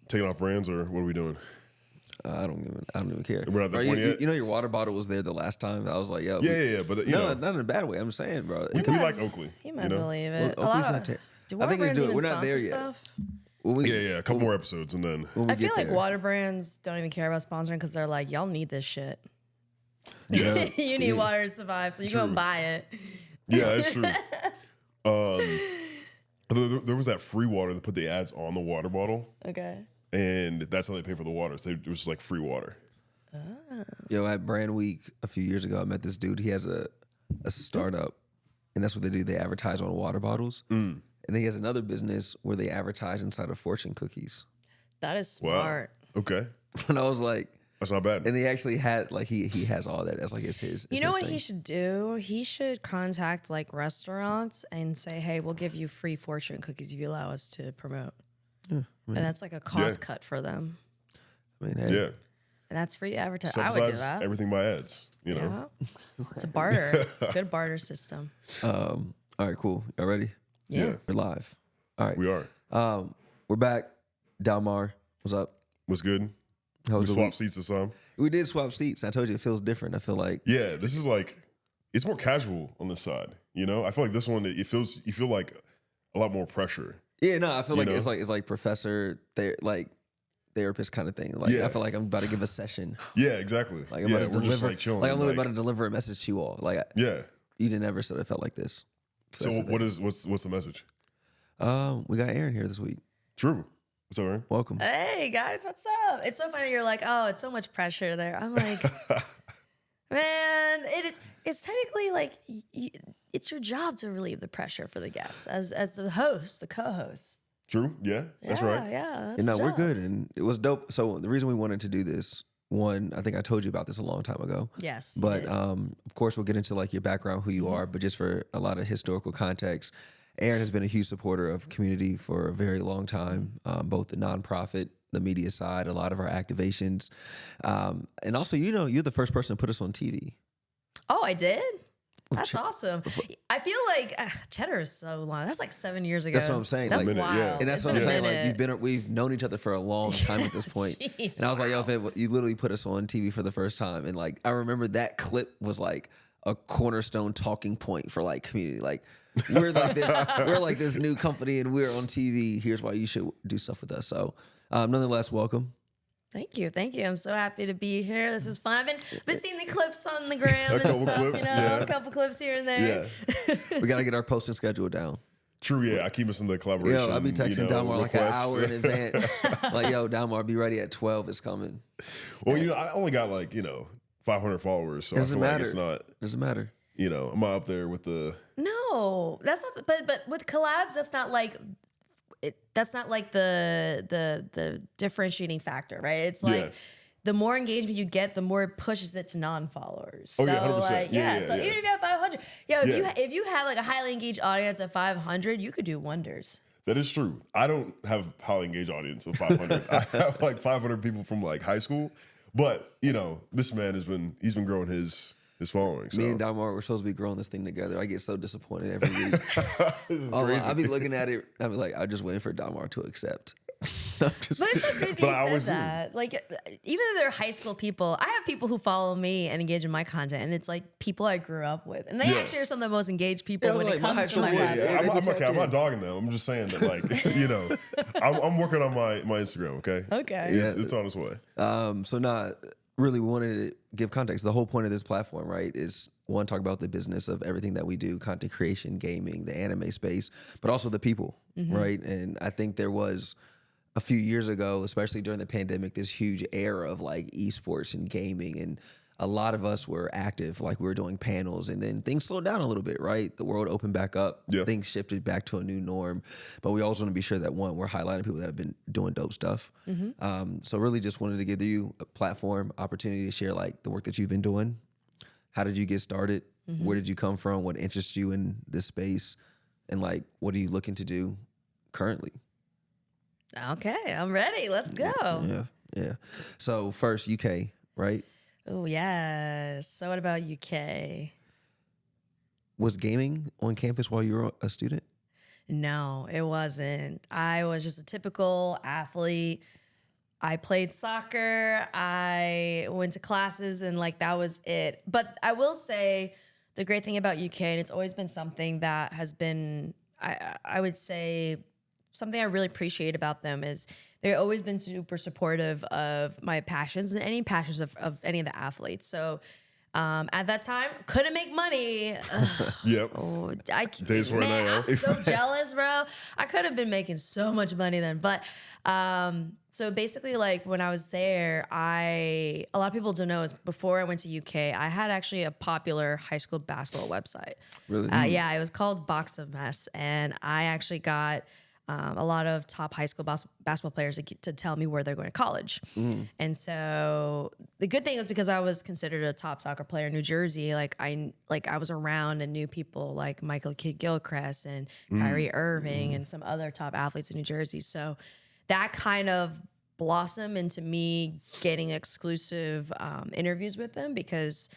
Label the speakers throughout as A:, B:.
A: taking off brands, or what are we doing?
B: I don't even care.
A: We're not at that
B: Bro,
A: point yet?
B: you know your water bottle was there the last time. I was like, yo.
A: Yeah. But you know,
B: not in a bad way. I'm saying, bro.
A: we like Oakley.
C: You might
A: you know?
C: believe it.
B: Well,
C: a lot
B: Oakley's
C: of,
B: not ter-
C: do
B: I
C: water
B: think we
C: brands
B: do it.
C: even
B: We're not there
C: sponsor
B: yet.
C: stuff?
A: Yeah. A couple more episodes, and then
B: When we
C: I feel
B: get
C: like
B: there.
C: water brands don't even care about sponsoring because they're like, y'all need this shit.
A: yeah,
C: You need water to survive, so you go and buy it.
A: yeah, that's true. There was that free water that put the ads on the water bottle,
C: Okay.
A: and that's how they pay for the water. So it was just like free water.
B: Yo, at Brand Week a few years ago, I met this dude. He has a startup, and that's what they do. They advertise on water bottles. And then he has another business where they advertise inside of fortune cookies.
C: That is
A: Wow.
C: smart.
A: Okay,
B: And I was like,
A: that's not bad.
B: and they actually had like he has all that as like his.
C: You know what he should do? He should contact like restaurants and say, "Hey, we'll give you free fortune cookies if you allow us to promote." And that's like a cost cut for them.
B: I mean, hey,
A: Yeah,
C: And that's free advertising. I would do
A: subsidize
C: that.
A: everything by ads. You know,
C: Yeah. It's a barter. Good barter system.
B: all right, cool. Y'all ready?
C: Yeah.
B: We're live. All right,
A: we are.
B: we're back. Dalmar, what's up?
A: What's good?
B: How
A: We
B: was the
A: swapped
B: week?
A: seats this time.
B: We did swap seats. I told you it feels different. I feel like
A: Yeah, this is like it's more casual on this side. You know, I feel like this one you feel like a lot more pressure.
B: yeah, no, I feel
A: You
B: like
A: know?
B: it's like professor therapist kind of thing. Like
A: Yeah.
B: I feel like I'm about to give a session.
A: Yeah, exactly.
B: Like I'm
A: yeah,
B: about to
A: we're
B: deliver,
A: just like chilling.
B: like I'm literally about to deliver a message to you all. Like
A: yeah.
B: you didn't ever said it felt like this.
A: So what's the message?
B: We got Erin here this week.
A: True. What's up, Aaron?
B: Welcome.
C: Hey guys, what's up? It's so funny. You're like, oh, it's so much pressure there. I'm like, man, it's technically like it's your job to relieve the pressure for the guests as the host, the co-host.
A: True. Yeah, that's right.
C: Yeah.
B: And no,
C: the
B: we're
C: job.
B: good, and it was dope. So the reason we wanted to do this, one, I think I told you about this a long time ago.
C: Yes. you
B: But
C: did.
B: of course, we'll get into like your background, who you are. But just for a lot of historical context, Erin has been a huge supporter of Cxmmunity for a very long time, both the nonprofit, the media side, a lot of our activations, and also, you know, you're the first person to put us on TV.
C: Oh, I did. That's awesome. I feel like Cheddar is so long. That's like 7 years ago.
B: That's what I'm saying.
C: That's
B: Like,
C: wild.
A: yeah.
B: And that's
C: It's
B: what I'm
C: been a
B: saying. Like
C: minute.
B: we've known each other for a long time at this point.
C: Jeez,
B: And I was like, yo,
C: wow.
B: you literally put us on TV for the first time. And like, I remember that clip was like a cornerstone talking point for like Cxmmunity. Like we're like this new company and we're on TV. Here's why you should do stuff with us. So nonetheless, welcome.
C: Thank you. I'm so happy to be here. This is fun. I've been seeing the clips on the gram
A: A
C: and
A: couple
C: stuff.
A: clips,
C: you know,
A: yeah.
C: a couple clips here and there.
A: Yeah.
B: We got to get our posting schedule down.
A: True. Yeah, I keep missing the collaboration.
B: Yo, I'll be texting Dalmar like an
A: requests.
B: hour in advance. Like, yo, Dalmar, be ready at 12. It's coming.
A: Well, I only got 500 followers, so
B: Doesn't
A: I feel
B: matter.
A: like it's not.
B: Doesn't matter.
A: I'm not up there with the.
C: No, that's not. But with collabs, that's not like. That's not like the differentiating factor, right? It's like
A: Yeah.
C: the more engagement you get, the more it pushes it to non-followers.
A: Oh,
C: so
A: yeah, 100%.
C: like,
A: Yeah,
C: so
A: yeah.
C: even if you have 500,
A: Yeah.
C: if you have like a highly engaged audience at 500, you could do wonders.
A: That is true. I don't have a highly engaged audience of 500. I have like 500 people from like high school, but this man he's been growing his following. So.
B: Me and Dalmar, we're supposed to be growing this thing together. I get so disappointed every week.
A: This is crazy.
B: I'll be looking at it. I'll be like, I'm just waiting for Dalmar to accept.
C: But it's so crazy
A: But
C: you
A: I
C: said
A: always do.
C: that. Like, even though they're high school people, I have people who follow me and engage in my content, and it's like people I grew up with, and they
A: Yeah.
C: actually are some of the most engaged people
B: Yeah,
C: when
B: like,
C: it
B: my high
C: comes to
B: school
C: my
B: boys,
C: content.
A: Yeah,
B: they be
A: I'm
B: tapped
A: not
B: in.
A: dogging them. I'm just saying that, I'm working on my Instagram. Okay.
C: Okay.
A: It's on its way.
B: So not really we wanted to give context. The whole point of this platform, right, is one, talk about the business of everything that we do, content creation, gaming, the anime space, but also the people, right? And I think there was a few years ago, especially during the pandemic, this huge era of like esports and gaming, and a lot of us were active, like we were doing panels, and then things slowed down a little bit, right? The world opened back up,
A: Yeah.
B: things shifted back to a new norm, but we also want to be sure that one, we're highlighting people that have been doing dope stuff. So really just wanted to give you a platform, opportunity to share like the work that you've been doing. How did you get started? Where did you come from? What interests you in this space? And like, what are you looking to do currently?
C: Okay, I'm ready. Let's go.
B: Yeah. So first, UK, right?
C: Oh, yes. So what about UK?
B: Was gaming on campus while you were a student?
C: No, it wasn't. I was just a typical athlete. I played soccer, I went to classes, and like that was it. But I will say the great thing about UK, and it's always been something that has been, I would say, something I really appreciate about them is they've always been super supportive of my passions and any passions of any of the athletes. So at that time, couldn't make money.
A: Yep.
C: Oh,
A: Days for
C: man,
A: NIL.
C: I'm so jealous, bro. I could have been making so much money then. But so basically, like when I was there, a lot of people don't know is before I went to UK, I had actually a popular high school basketball website.
B: Really?
C: Yeah, it was called Box of Mess, and I actually got a lot of top high school basketball players to tell me where they're going to college. And so the good thing was because I was considered a top soccer player in New Jersey, I was around and knew people like Michael Kidd-Gilchrist and Kyrie Irving and some other top athletes in New Jersey. So that kind of blossomed into me getting exclusive interviews with them because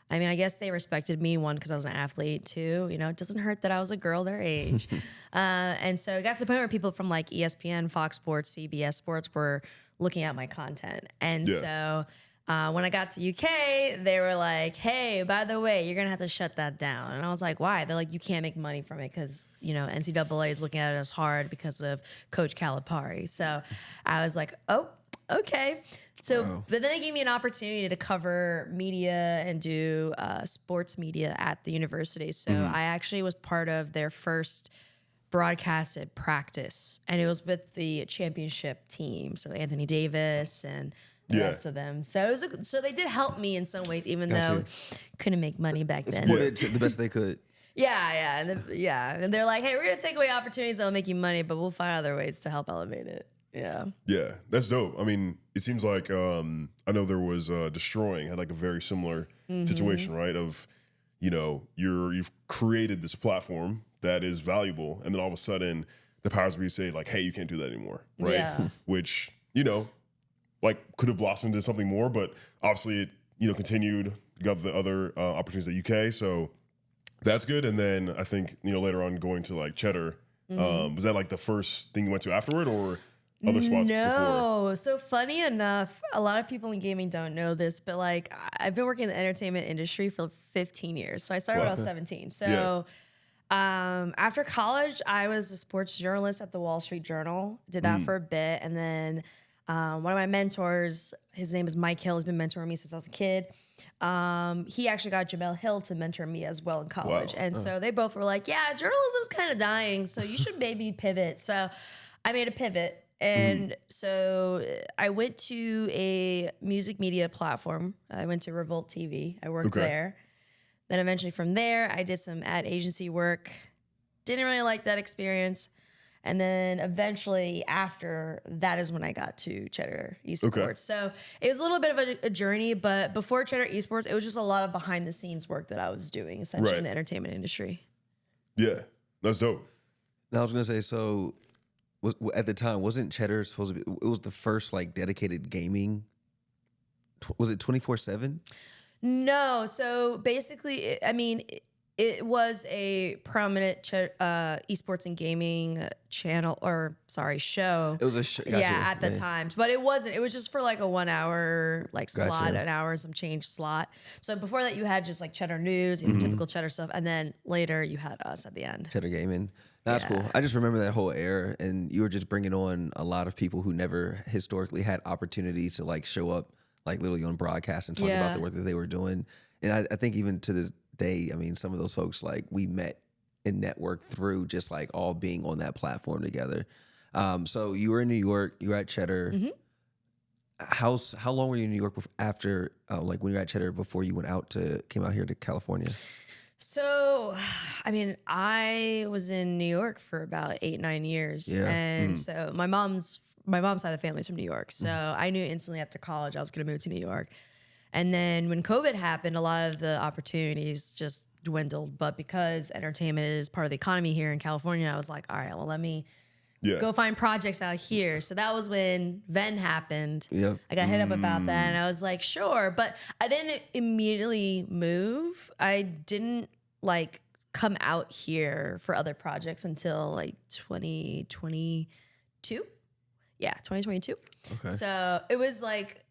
C: I mean, I guess they respected me, one, because I was an athlete, two, you know, it doesn't hurt that I was a girl their age. And so it got to the point where people from like ESPN, Fox Sports, CBS Sports were looking at my content. And so when I got to UK, they were like, hey, by the way, you're going to have to shut that down. And I was like, why? They're like, you can't make money from it because, you know, NCAA is looking at it as hard because of Coach Calipari. So I was like, oh, okay. So, but then they gave me an opportunity to cover media and do sports media at the university. So I actually was part of their first broadcasted practice, and it was with the championship team. So Anthony Davis and the rest of them. So it was so they did help me in some ways, even though couldn't make money back then.
B: Supported the best they could.
C: Yeah, and they're like, hey, we're gonna take away opportunities that'll make you money, but we'll find other ways to help elevate it. Yeah,
A: that's dope. I mean, it seems like I know there was Destroying had like a very similar situation, right? Of, you know, you've created this platform that is valuable, and then all of a sudden the powers be say like, hey, you can't do that anymore, right?
C: Yeah.
A: Which, you know, like could have blossomed into something more, but obviously it, you know, continued. You got the other opportunities at UK, so that's good. And then I think, you know, later on going to like Cheddar, was that like the first thing you went to afterward, or other spots before?
C: So funny enough, a lot of people in gaming don't know this, but like I've been working in the entertainment industry for 15 years. So I started when I was 17. So after college, I was a sports journalist at the Wall Street Journal. Did that for a bit. And then one of my mentors, his name is Mike Hill, has been mentoring me since I was a kid. He actually got Jamel Hill to mentor me as well in college. And so they both were like, yeah, journalism's kind of dying, so you should maybe pivot. So I made a pivot. And so I went to a music media platform. I went to Revolt TV. I worked there. Then eventually from there, I did some ad agency work. Didn't really like that experience. And then eventually after that is when I got to Cheddar Esports. So it was a little bit of a journey, but before Cheddar Esports, it was just a lot of behind the scenes work that I was doing essentially in the entertainment industry.
A: Yeah, that's dope.
B: Now I was gonna say, so at the time, wasn't Cheddar supposed to be? It was the first like dedicated gaming. Was it 24/7?
C: No. So basically, it was a prominent esports and gaming channel, or sorry, show.
B: It was a show.
C: Yeah, at the time, but it wasn't. It was just for like a 1 hour like slot, an hour and some change slot. So before that, you had just like Cheddar News, you know, typical Cheddar stuff, and then later you had us at the end.
B: Cheddar Gaming. That's cool. I just remember that whole era, and you were just bringing on a lot of people who never historically had opportunity to like show up like literally on broadcast and talk about the work that they were doing. And I think even to this day, I mean, some of those folks like we met and networked through just like all being on that platform together. So you were in New York, you were at Cheddar. How long were you in New York after like when you were at Cheddar before you came out here to California?
C: So, I mean, I was in New York for about 8-9 years.
B: Yeah.
C: And so my mom's side of the family is from New York. So I knew instantly after college I was going to move to New York. And then when COVID happened, a lot of the opportunities just dwindled. But because entertainment is part of the economy here in California, I was like, all right, well, let me go find projects out here. So that was when Venn happened.
B: Yep.
C: I got hit up about that, and I was like, sure. But I didn't immediately move. I didn't like come out here for other projects until like 2022. Yeah, 2022.
B: Okay.
C: So it was like,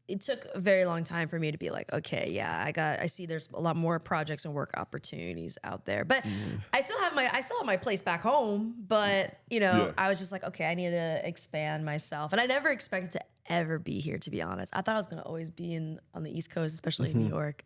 C: it took a very long time for me to be like, okay, yeah, I see there's a lot more projects and work opportunities out there. But I still have my place back home. But I was just like, okay, I need to expand myself. And I never expected to ever be here, to be honest. I thought I was gonna always be on the East Coast, especially in New York.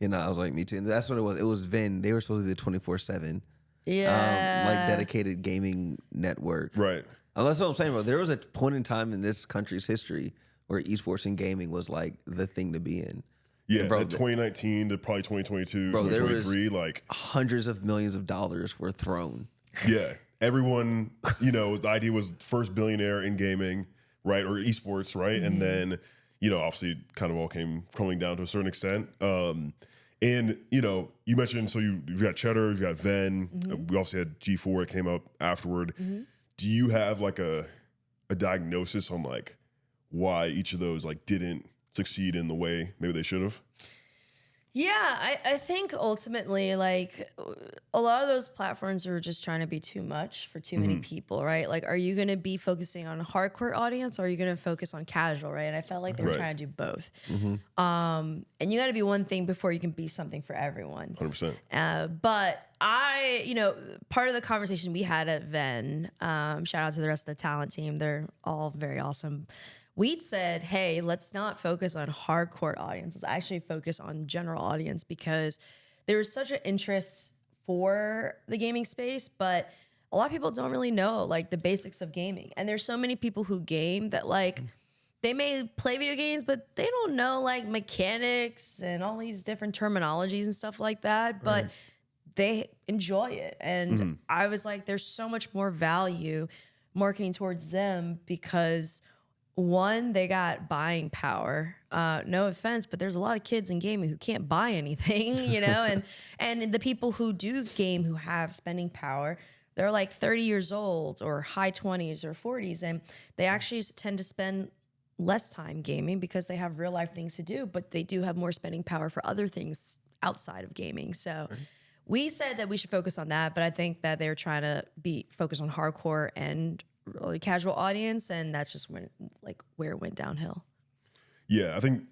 B: I was like, me too. And that's what it was. It was Venn. They were supposed to be the 24/7,
C: Yeah.
B: dedicated gaming network.
A: Right.
B: That's what I'm saying, bro. There was a point in time in this country's history where esports and gaming was like the thing to be in.
A: Yeah,
B: and bro,
A: 2019 to probably 2022,
B: bro,
A: 2023, like
B: hundreds of millions of dollars were thrown.
A: Yeah, everyone, the idea was first billionaire in gaming, right, or esports, right, and then obviously kind of all came crumbling down to a certain extent. And you mentioned you've got Cheddar, you've got Venn. We obviously had G4 that came up afterward. Do you have like a diagnosis on like why each of those like didn't succeed in the way maybe they should have?
C: Yeah, I think ultimately, like, a lot of those platforms are just trying to be too much for too many people, right? Like, are you going to be focusing on a hardcore audience, or are you going to focus on casual, right? And I felt like they were trying to do both. And you got to be one thing before you can be something for everyone.
A: 100%.
C: But part of the conversation we had at Venn, shout out to the rest of the talent team. They're all very awesome. We said, hey, let's not focus on hardcore audience. Let's actually focus on general audience, because there was such an interest for the gaming space, but a lot of people don't really know like the basics of gaming. And there's so many people who game that like they may play video games, but they don't know like mechanics and all these different terminologies and stuff like that. But they enjoy it. And I was like, there's so much more value marketing towards them, because one, they got buying power. No offense, but there's a lot of kids in gaming who can't buy anything, and the people who do game who have spending power, they're like 30 years old or high 20s or 40s, and they actually tend to spend less time gaming because they have real life things to do, but they do have more spending power for other things outside of gaming. So we said that we should focus on that, but I think that they're trying to be focused on hardcore and really casual audience, and that's just where it went downhill.
A: Yeah, I think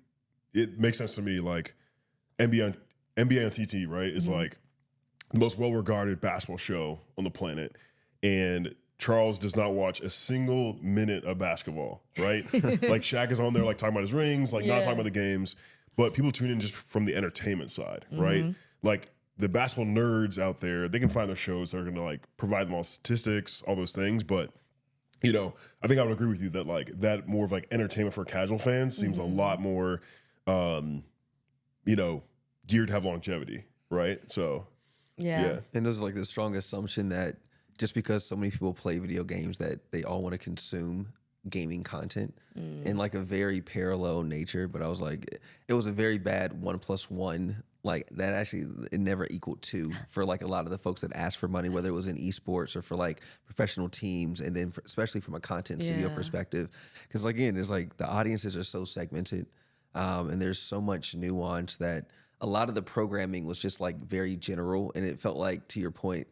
A: it makes sense to me. Like NBA on TT, right, is like the most well-regarded basketball show on the planet, and Charles does not watch a single minute of basketball, right? Like Shaq is on there like talking about his rings, like not talking about the games, but people tune in just from the entertainment side, right? Like the basketball nerds out there, they can find their shows that are going to like provide them all statistics, all those things, but I think I would agree with you that like that more of like entertainment for casual fans seems a lot more, geared to have longevity, right? So, yeah.
B: And there's like the strong assumption that just because so many people play video games that they all want to consume gaming content in like a very parallel nature. But I was like, it was a very bad 1+1. Like that actually, it never equaled 2 for like a lot of the folks that asked for money, whether it was in esports or for like professional teams, and then especially from a content studio perspective, because again, it's like the audiences are so segmented, and there's so much nuance that a lot of the programming was just like very general, and it felt like, to your point,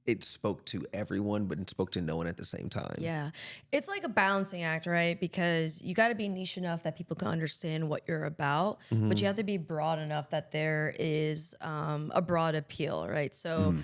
B: it spoke to everyone, but it spoke to no one at the same time.
C: Yeah. It's like a balancing act, right? Because you got to be niche enough that people can understand what you're about, but you have to be broad enough that there is a broad appeal, right? So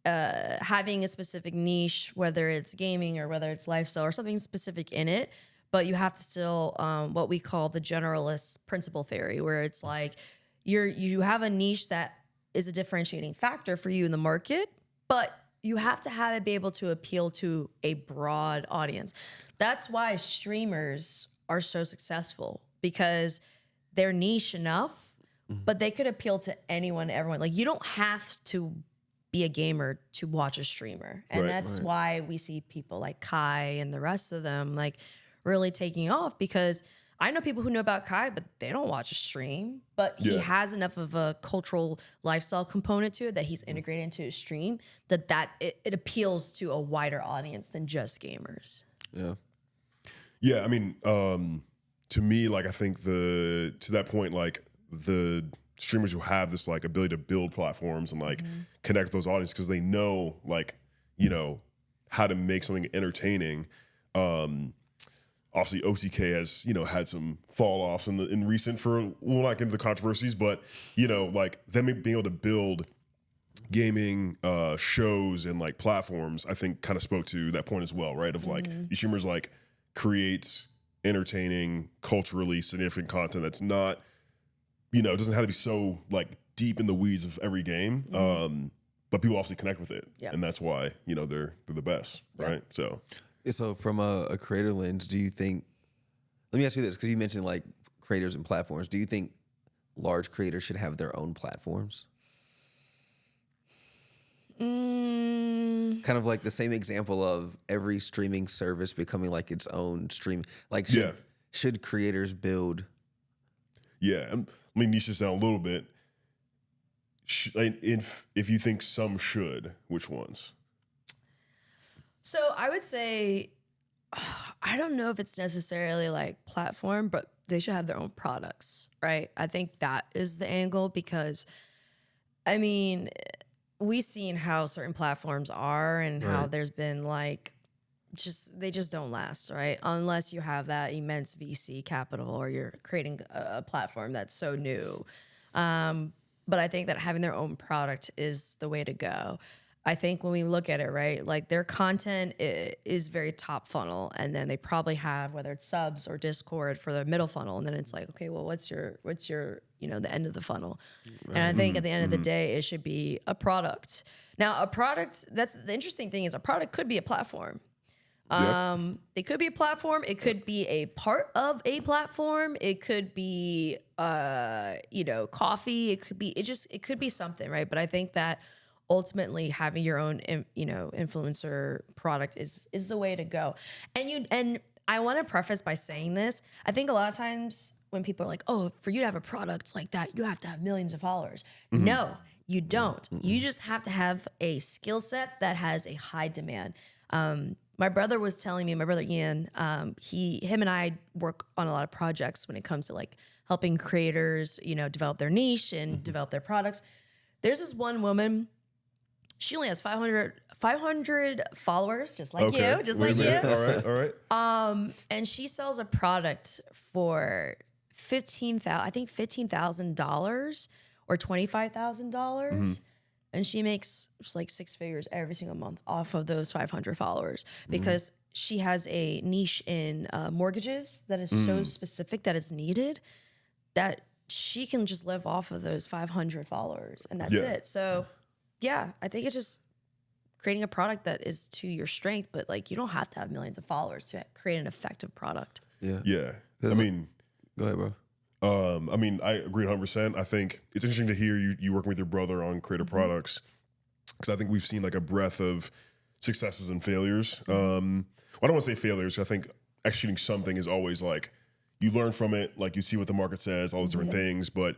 C: having a specific niche, whether it's gaming or whether it's lifestyle or something specific in it, but you have to still what we call the generalist principle theory, where it's like you have a niche that is a differentiating factor for you in the market, but you have to have it be able to appeal to a broad audience. That's why streamers are so successful, because they're niche enough, but they could appeal to anyone, everyone. Like, you don't have to be a gamer to watch a streamer. And that's why we see people like Kai and the rest of them like really taking off, because I know people who know about Kai, but they don't watch a stream. But he has enough of a cultural lifestyle component to it that he's integrated into his stream that it appeals to a wider audience than just gamers.
A: Yeah. Yeah, I mean, to me, like, I think to that point, like, the streamers who have this like ability to build platforms and like connect those audiences because they know, like, how to make something entertaining. Obviously, OTK has had some fall offs in recent we'll not get into the controversies, but like them being able to build gaming shows and like platforms, I think kind of spoke to that point as well, right? Of like these streamers like create entertaining, culturally significant content that's not, it doesn't have to be so like deep in the weeds of every game, but people obviously connect with it, and that's why they're the best, right?
B: So from a creator lens, do you think? Let me ask you this, because you mentioned like creators and platforms. Do you think large creators should have their own platforms? Kind of like the same example of every streaming service becoming like its own stream. Like, should creators build?
A: Yeah, let me niche this down a little bit. If you think some should, which ones?
C: So I would say, I don't know if it's necessarily like platform, but they should have their own products, right? I think that is the angle, because, I mean, we've seen how certain platforms are and how there's been like, they just don't last, right? Unless you have that immense VC capital or you're creating a platform that's so new. But I think that having their own product is the way to go. I think when we look at it, right, like their content is very top funnel, and then they probably have, whether it's subs or Discord for their middle funnel, and then it's like, okay, well, what's your the end of the funnel? And I think at the end of the day, it should be a product. Now, a product, that's the interesting thing, is a product could be a platform. It could be a platform. It could be a part of a platform. It could be, coffee. It could be something, right? But I think that ultimately having your own, influencer product is the way to go. And I want to preface by saying this. I think a lot of times when people are like, oh, for you to have a product like that, you have to have millions of followers. No, you don't. You just have to have a skill set that has a high demand. My brother was telling me, my brother Ian, him and I work on a lot of projects when it comes to like helping creators, develop their niche and develop their products. There's this one woman. She only has 500 followers, just like you.
A: All right.
C: And she sells a product for $15,000 or $25,000. And she makes like six figures every single month off of those 500 followers, because she has a niche in mortgages that is so specific that it's needed, that she can just live off of those 500 followers, and that's it. So yeah, I think it's just creating a product that is to your strength, but like you don't have to have millions of followers to create an effective product.
A: Yeah. I mean,
B: go ahead, bro.
A: I mean, I agree 100%. I think it's interesting to hear you working with your brother on creative products, because I think we've seen like a breadth of successes and failures. I don't want to say failures. I think executing something is always like you learn from it, like you see what the market says, all those different things, but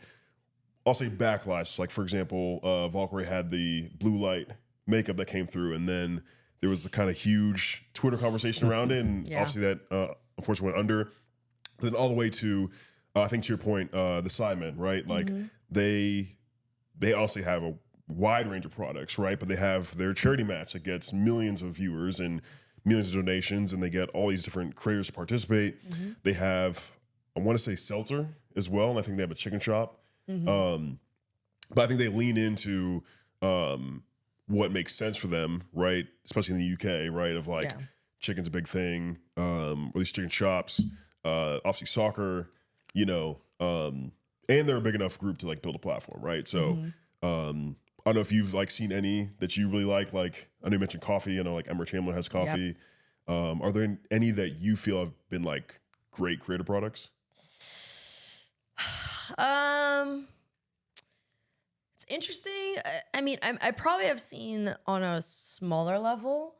A: I'll say backlash. Like, for example, Valkyrie had the blue light makeup that came through, and then there was a kind of huge Twitter conversation around it, and obviously that unfortunately went under. Then all the way to, I think to your point, the Simon, right? Like they also have a wide range of products, right? But they have their charity match that gets millions of viewers and millions of donations, and they get all these different creators to participate. They have, I want to say, seltzer as well, and I think they have a chicken shop. But I think they lean into what makes sense for them, right? Especially in the UK, right? Of like chicken's a big thing, or these chicken shops, obviously soccer, and they're a big enough group to like build a platform, right? So I don't know if you've like seen any that you really like. Like I know you mentioned coffee. I know like Emma Chamberlain has coffee. Are there any that you feel have been like great creative products?
C: It's interesting. I mean, I probably have seen on a smaller level.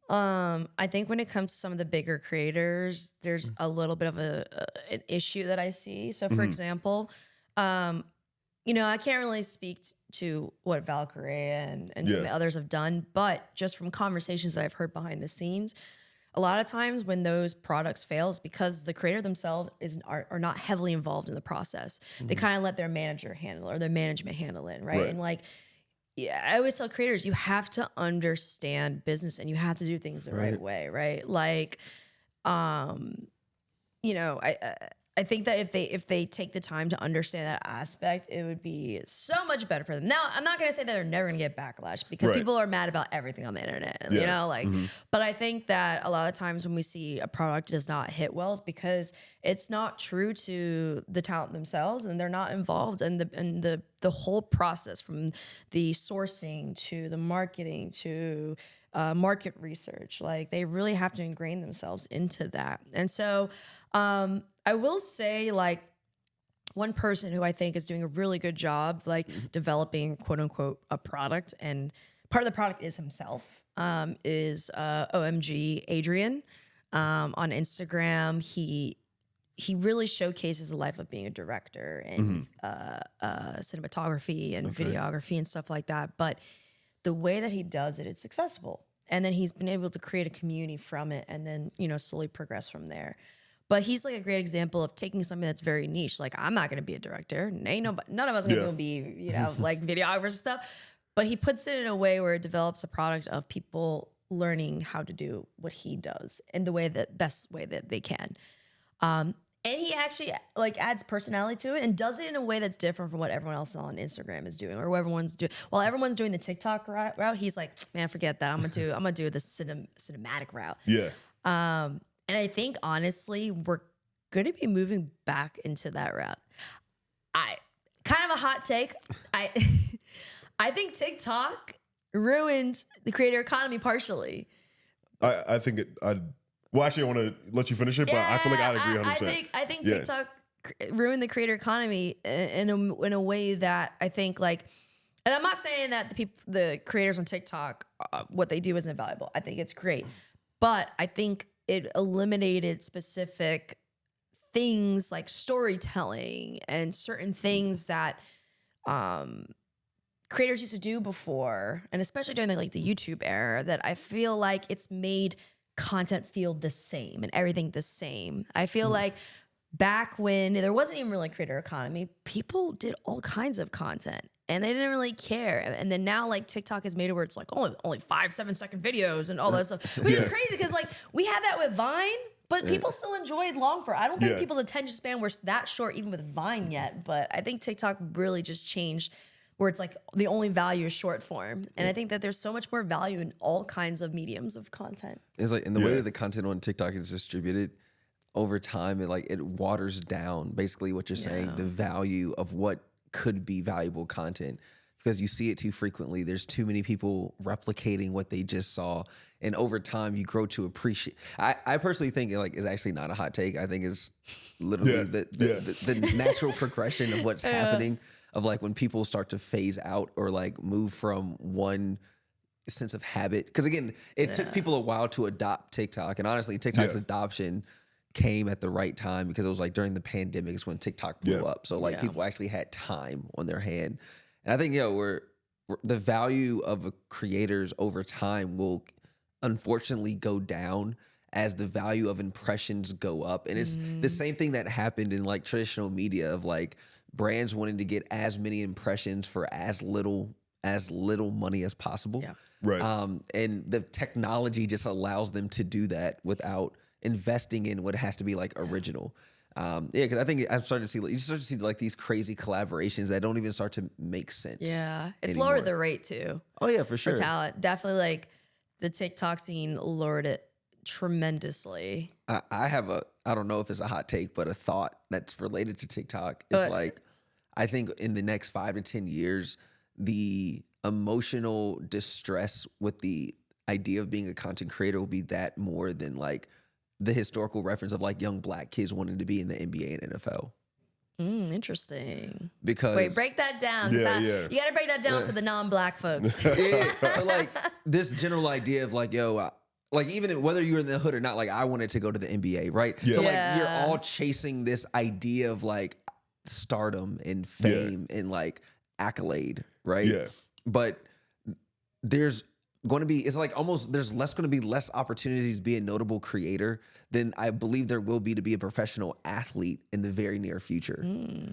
C: I think when it comes to some of the bigger creators, there's a little bit of an issue that I see. So, for example, I can't really speak to what Valkyrie and some of the others have done, but just from conversations that I've heard behind the scenes, a lot of times when those products fail, it's because the creator themselves are not heavily involved in the process. They kind of let their manager handle it, or their management handle it, right? And like, I always tell creators, you have to understand business and you have to do things the right way, right? Like, you know, I think that if they take the time to understand that aspect, it would be so much better for them. Now, I'm not gonna say that they're never gonna get backlash because
A: Right.
C: people are mad about everything on the internet,
A: Yeah.
C: you know, like. But I think that a lot of times when we see a product does not hit well, it's because it's not true to the talent themselves, and they're not involved in the whole process from the sourcing to the marketing to market research. Like they really have to ingrain themselves into that, and so. I will say, like, one person who I think is doing a really good job, like developing quote unquote a product, and part of the product is himself, is OMG Adrian on Instagram. He really showcases the life of being a director and cinematography and videography and stuff like that. But the way that he does it, it's accessible. And then he's been able to create a community from it and then, you know, slowly progress from there. But he's like a great example of taking something that's very niche. Like, I'm not going to be a director. Ain't nobody, none of us are going to be, you know, like videographers and stuff. But he puts it in a way where it develops a product of people learning how to do what he does in the way that best way that they can. And he actually like adds personality to it and does it in a way that's different from what everyone else on Instagram is doing or what everyone's doing. While everyone's doing the TikTok route, he's like, man, forget that. I'm gonna do the cinematic route.
A: Yeah.
C: And I think honestly, we're gonna be moving back into that route. I kind of a hot take. I think TikTok ruined the creator economy partially.
A: I think it. Well, actually, I want to let you finish it, but I feel like I'd agree 100%.
C: I think TikTok ruined the creator economy in a way that I think like, and I'm not saying that the creators on TikTok, what they do isn't valuable. I think it's great, but I think it eliminated specific things like storytelling and certain things that creators used to do before, and especially during the YouTube era, that I feel like it's made content feel the same and everything the same. I feel like back when there wasn't even really a creator economy, people did all kinds of content and they didn't really care. And then now like TikTok has made it where it's like only 5-7 second videos and all that stuff, which is crazy because like we had that with Vine, but people still enjoyed long form. I don't think people's attention span was that short even with Vine yet, but I think TikTok really just changed where it's like the only value is short form. And I think that there's so much more value in all kinds of mediums of content.
B: It's like in the way that the content on TikTok is distributed over time, it waters down basically what you're saying, the value of what could be valuable content, because you see it too frequently. There's too many people replicating what they just saw. And over time you grow to appreciate. I personally think is actually not a hot take. I think it's literally the natural progression of what's happening. Of like when people start to phase out or like move from one sense of habit. Because again, it took people a while to adopt TikTok. And honestly, TikTok's adoption came at the right time because it was like during the pandemic is when TikTok blew up. So like people actually had time on their hand. And I think, the value of creators over time will unfortunately go down as the value of impressions go up. And it's the same thing that happened in like traditional media of like, brands wanting to get as many impressions for as little money as possible. Yeah.
A: Right.
B: And the technology just allows them to do that without investing in what has to be like original. Because I think I'm starting to see, you start to see like these crazy collaborations that don't even start to make sense.
C: Yeah. It's
B: anymore.
C: lowered the rate too.
B: Oh yeah, for sure.
C: For talent. Definitely like the TikTok scene lowered it tremendously.
B: I don't know if it's a hot take, but a thought that's related to TikTok is like, I think in the next 5 to 10 years, the emotional distress with the idea of being a content creator will be that more than like the historical reference of like young black kids wanting to be in the NBA and NFL.
C: Interesting.
B: Because
C: wait, break that down. You got to break that down for the non-black folks.
B: So like this general idea of like, like even whether you're in the hood or not, like I wanted to go to the NBA, right? Yeah. So like you're all chasing this idea of like stardom and fame and like accolade, right? Yeah. But there's going to be, it's like almost there's going to be less opportunities to be a notable creator than I believe there will be to be a professional athlete in the very near future.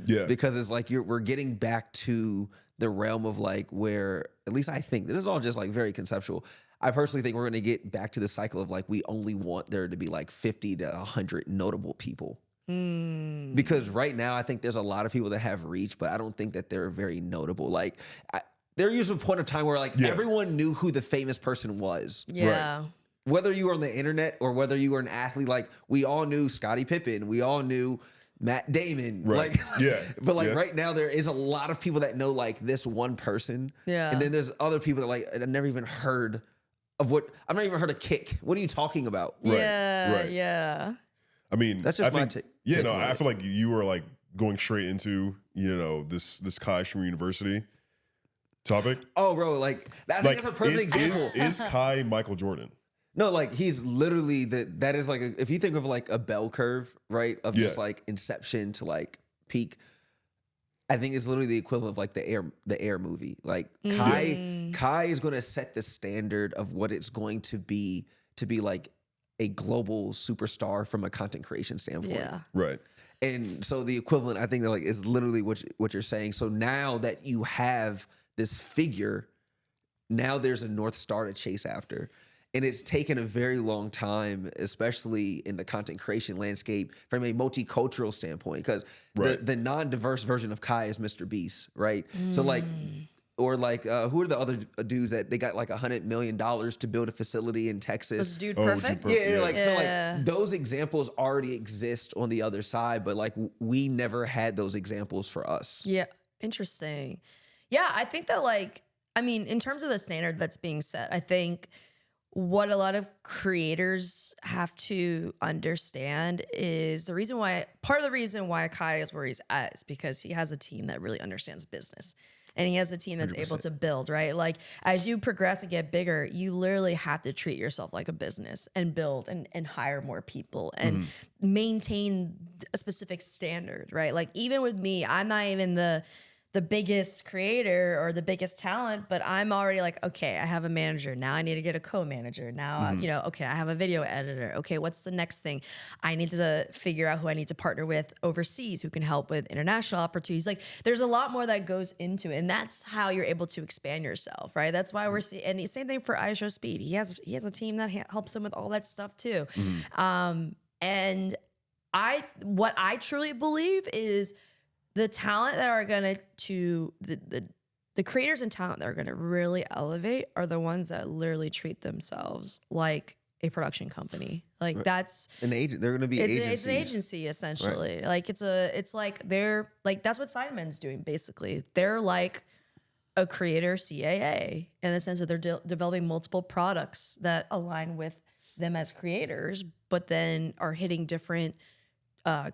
B: Yeah. Because it's like we're getting back to the realm of like where, at least I think, this is all just like very conceptual. I personally think we're going to get back to the cycle of like we only want there to be like 50 to 100 notable people. Because right now I think there's a lot of people that have reach, but I don't think that they're very notable. Like there used to be a point of time where like everyone knew who the famous person was.
C: Yeah.
A: Right.
B: Whether you were on the internet or whether you were an athlete, like we all knew Scottie Pippen, we all knew Matt Damon.
A: Right.
B: Like, but like
A: Yeah.
B: right now there is a lot of people that know like this one person.
C: Yeah.
B: And then there's other people that like I've never even heard of I've not even heard of Kick. What are you talking about?
C: Yeah.
A: Right.
C: Yeah.
A: I mean,
B: That's just
A: I
B: my
A: think,
B: take
A: Yeah, no,
B: on
A: I
B: it.
A: feel like you were like going straight into, this Cxmmunity University topic.
B: Oh, bro, like I think
A: Like,
B: that's a perfect example.
A: is Kai Michael Jordan?
B: No, like he's literally that is like if you think of like a bell curve, right? Of just
A: Yeah.
B: like inception to like peak. I think it's literally the equivalent of like the air movie. Like Kai is going to set the standard of what it's going to be like a global superstar from a content creation standpoint.
C: Yeah.
A: Right.
B: And so the equivalent, I think, that like is literally what you're saying. So now that you have this figure, now there's a North Star to chase after. And it's taken a very long time, especially in the content creation landscape from a multicultural standpoint, because
A: Right.
B: the non-diverse version of Kai is Mr. Beast, right? So like, or like, who are the other dudes that they got like $100 million to build a facility in Texas?
C: Was Dude
A: Oh, Dude
C: Perfect?
A: Perfect.
B: Yeah,
A: Yeah.
B: like so
C: Yeah.
B: like those examples already exist on the other side, but like we never had those examples for us.
C: Yeah. Interesting. Yeah, I think that in terms of the standard that's being set, I think what a lot of creators have to understand is part of the reason why Kai is where he's at is because he has a team that really understands business. And he has a team that's able to build, right? Like as you progress and get bigger, you literally have to treat yourself like a business and build and hire more people and maintain a specific standard, right? Like even with me, I'm not even the biggest creator or the biggest talent, but I'm already like, okay, I have a manager. Now I need to get a co-manager. Now, okay, I have a video editor. Okay, what's the next thing? I need to figure out who I need to partner with overseas who can help with international opportunities. Like there's a lot more that goes into it. And that's how you're able to expand yourself, right? That's why we're seeing, and the same thing for iShow Speed. He has a team that helps him with all that stuff too. And what I truly believe is the talent that are going to the creators and talent that are going to really elevate are the ones that literally treat themselves like a production company. Like that's
B: An agent, they're going to be
C: it's
B: agencies.
C: an agency essentially. Like it's like they're like that's what Sidemen's doing basically. They're like a creator CAA in the sense that they're developing multiple products that align with them as creators, but then are hitting different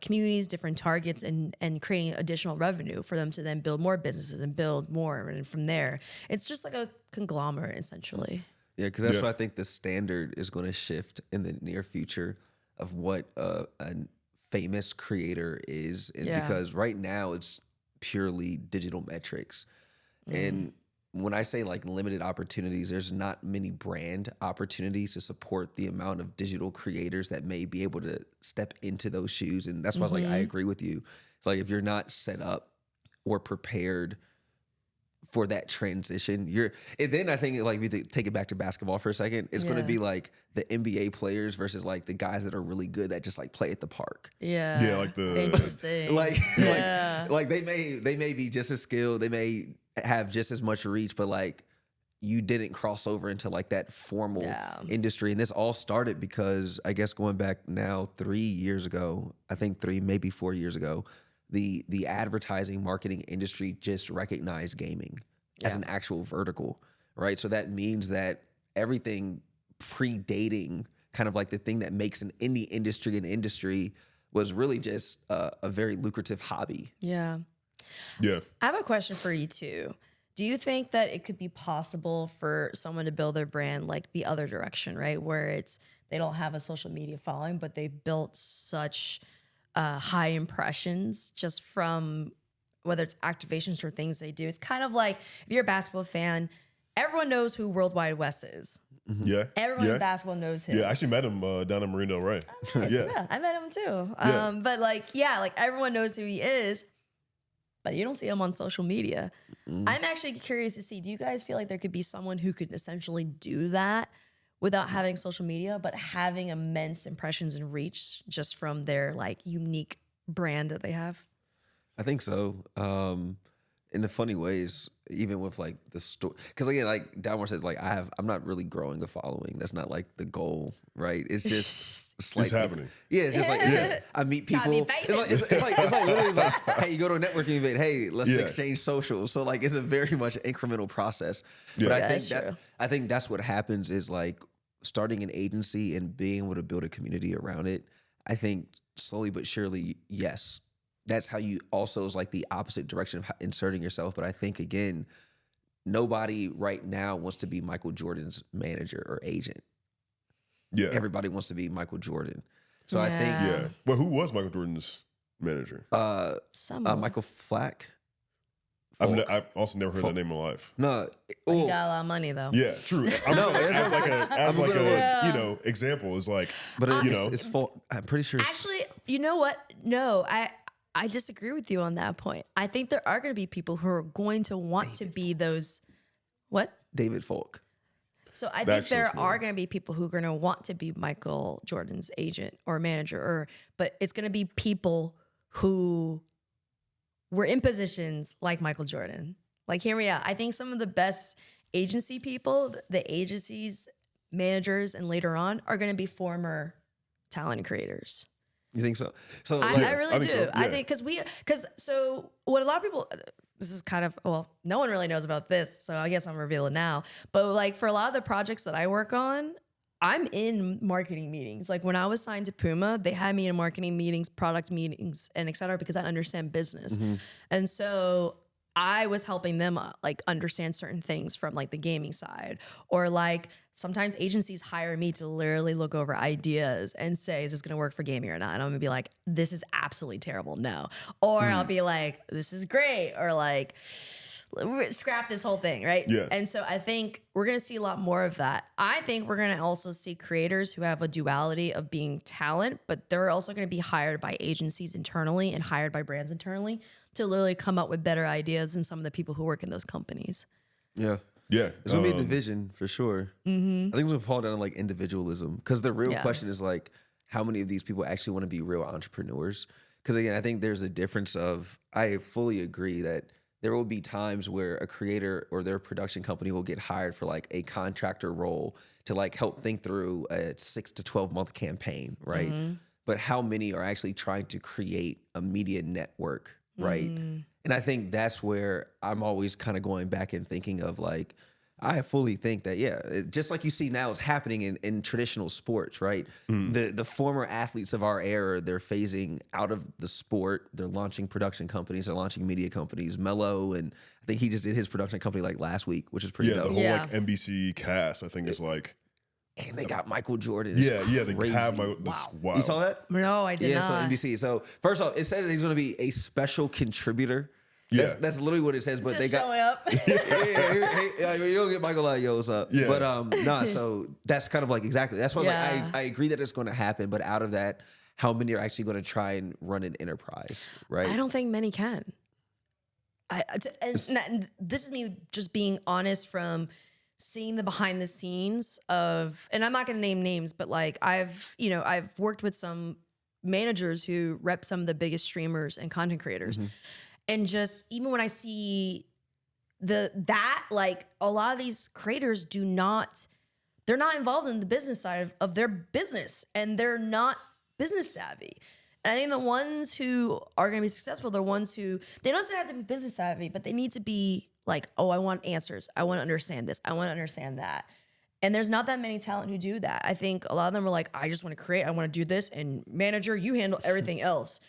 C: communities, different targets, and creating additional revenue for them to then build more businesses and build more. And from there, it's just like a conglomerate essentially.
B: Yeah, because that's what I think the standard is going to shift in the near future of what a famous creator is. And because right now it's purely digital metrics. And when I say like limited opportunities, there's not many brand opportunities to support the amount of digital creators that may be able to step into those shoes. And that's why I was like, I agree with you. It's like if you're not set up or prepared for that transition, and then I think like if you take it back to basketball for a second, it's going to be like the NBA players versus like the guys that are really good that just like play at the park.
C: Yeah.
A: Yeah, like the
C: Interesting.
B: Like they may be just as skilled, they may have just as much reach, but like you didn't cross over into like that formal industry. And this all started because I guess going back now 3 years ago, I think 3, maybe 4 years ago, the advertising marketing industry just recognized gaming as an actual vertical, right? So that means that everything predating kind of like the thing that makes an indie industry an industry was really just a very lucrative hobby.
C: Yeah.
A: Yeah.
C: I have a question for you too. Do you think that it could be possible for someone to build their brand like the other direction, right? Where they don't have a social media following, but they built such high impressions just from whether it's activations or things they do. It's kind of like if you're a basketball fan, everyone knows who Worldwide Wes is.
A: Yeah.
C: Everyone in basketball knows him.
A: Yeah, I actually met him down in Marine Del Rey.
C: Nice. Yeah, I met him too.
A: Yeah.
C: But like everyone knows who he is. but you don't see them on social media. I'm actually curious to see, do you guys feel like there could be someone who could essentially do that without having social media, but having immense impressions and reach just from their like unique brand that they have?
B: I think so. In the funny ways, even with like the story, because again, like Dalmar said, like I'm not really growing a following. That's not like the goal, right? It's just
A: It's happening.
B: Yeah, it's just like I meet
C: Trying to be
B: people.
C: famous.
B: It's like literally like, hey, you go to a networking event. Hey, let's
A: Yeah.
B: exchange socials. So like it's a very much incremental process.
A: Yeah.
B: But
C: That's true.
B: I think that's what happens is like starting an agency and being able to build a community around it. I think slowly but surely, yes, that's how you also is like the opposite direction of inserting yourself. But I think again, nobody right now wants to be Michael Jordan's manager or agent.
A: Yeah.
B: Everybody wants to be Michael Jordan. So I think
A: Yeah. Well, who was Michael Jordan's manager?
C: Someone.
B: Michael Flack.
A: I've also never heard
B: Folk.
A: that name in my life.
B: No,
C: He
B: oh,
C: got a lot of money though.
A: Yeah, true. I'm
B: No,
A: saying as like
B: gonna
A: a
B: look.
A: example is like,
B: but
A: you know,
B: it's Folk. I'm pretty sure. It's,
C: Actually, you know what? No, I disagree with you on that point. I think there are going to be people who are going to want to be those. What?
B: David Folk.
C: So I think
A: That's
C: there
A: so
C: are going to be people who are going to want to be Michael Jordan's agent or manager, but it's going to be people who were in positions like Michael Jordan. Like, hear me out. I think some of the best agency people, the agencies, managers, and later on are going to be former talent creators.
B: You think so? So
C: I
B: like,
C: really
A: I think
C: do.
A: so,
C: I
A: yeah.
C: think because so what a lot of people, this is kind of, well, no one really knows about this, so I guess I'm revealing now. But like for a lot of the projects that I work on, I'm in marketing meetings. Like when I was signed to Puma, they had me in marketing meetings, product meetings, and et cetera, because I understand business. And so I was helping them like understand certain things from like the gaming side, or like sometimes agencies hire me to literally look over ideas and say, is this going to work for gaming or not? And I'm going to be like, this is absolutely terrible. No. Or I'll be like, this is great. Or like, scrap this whole thing. Right.
A: Yeah.
C: And so I think we're going to see a lot more of that. I think we're going to also see creators who have a duality of being talent, but they're also going to be hired by agencies internally and hired by brands internally to literally come up with better ideas than some of the people who work in those companies.
B: yeah.
A: yeah,
B: It's gonna be a division for sure. I think it's gonna fall down to like individualism because the real
C: Yeah.
B: question is like how many of these people actually want to be real entrepreneurs? Because again, I think there's a difference of I fully agree that there will be times where a creator or their production company will get hired for like a contractor role to like help think through a 6 to 12 month campaign, right? But how many are actually trying to create a media network, right? And I think that's where I'm always kind of going back and thinking of like, I fully think that, yeah, just like you see now it's happening in traditional sports, right? The former athletes of our era, they're phasing out of the sport. They're launching production companies. They're launching media companies. Melo, and I think he just did his production company like last week, which is pretty
A: yeah, the
B: dope.
A: whole
C: Yeah.
A: like NBC cast, I think is like,
B: And they got Michael Jordan. It's
A: they
B: crazy.
A: have my wow.
B: You saw that?
C: No, I did
B: Yeah,
C: not.
B: so NBC. So first off, it says he's going to be a special contributor.
A: Yeah.
B: That's literally what it says. But
C: Just
B: they got
C: showing up.
B: you don't get Michael like, yo, what's up?
A: Yeah.
B: But nah, so that's kind of like exactly. That's why I was
C: Yeah.
B: like, I agree that it's going to happen, but out of that, how many are actually going to try and run an enterprise, right?
C: I don't think many can. And this is me just being honest from seeing the behind the scenes of, and I'm not going to name names, but like I've worked with some managers who rep some of the biggest streamers and content creators. And just even when I see that like a lot of these creators they're not involved in the business side of their business, and they're not business savvy. And I think the ones who are going to be successful, they're ones who, they don't necessarily have to be business savvy, but they need to be like, oh, I want answers. I want to understand this. I want to understand that. And there's not that many talent who do that. I think a lot of them are like, I just want to create, I want to do this, and manager, you handle everything else.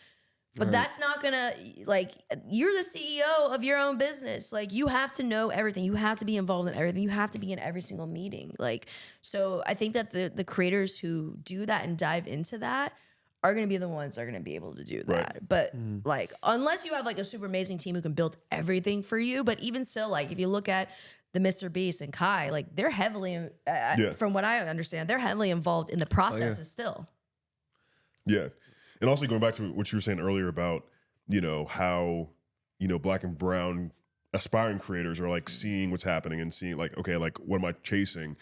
C: But that's not gonna, like, you're the CEO of your own business. Like, you have to know everything. You have to be involved in everything. You have to be in every single meeting. Like, so I think that the creators who do that and dive into that are gonna be the ones that are gonna be able to do that.
A: Right.
C: But like, unless you have like a super amazing team who can build everything for you, but even still, like, if you look at the Mr. Beast and Kai, like, they're heavily, from what I understand, they're heavily involved in the processes still.
A: Yeah. And also going back to what you were saying earlier about, you know, how Black and brown aspiring creators are like seeing what's happening and seeing like, okay, like what am I chasing?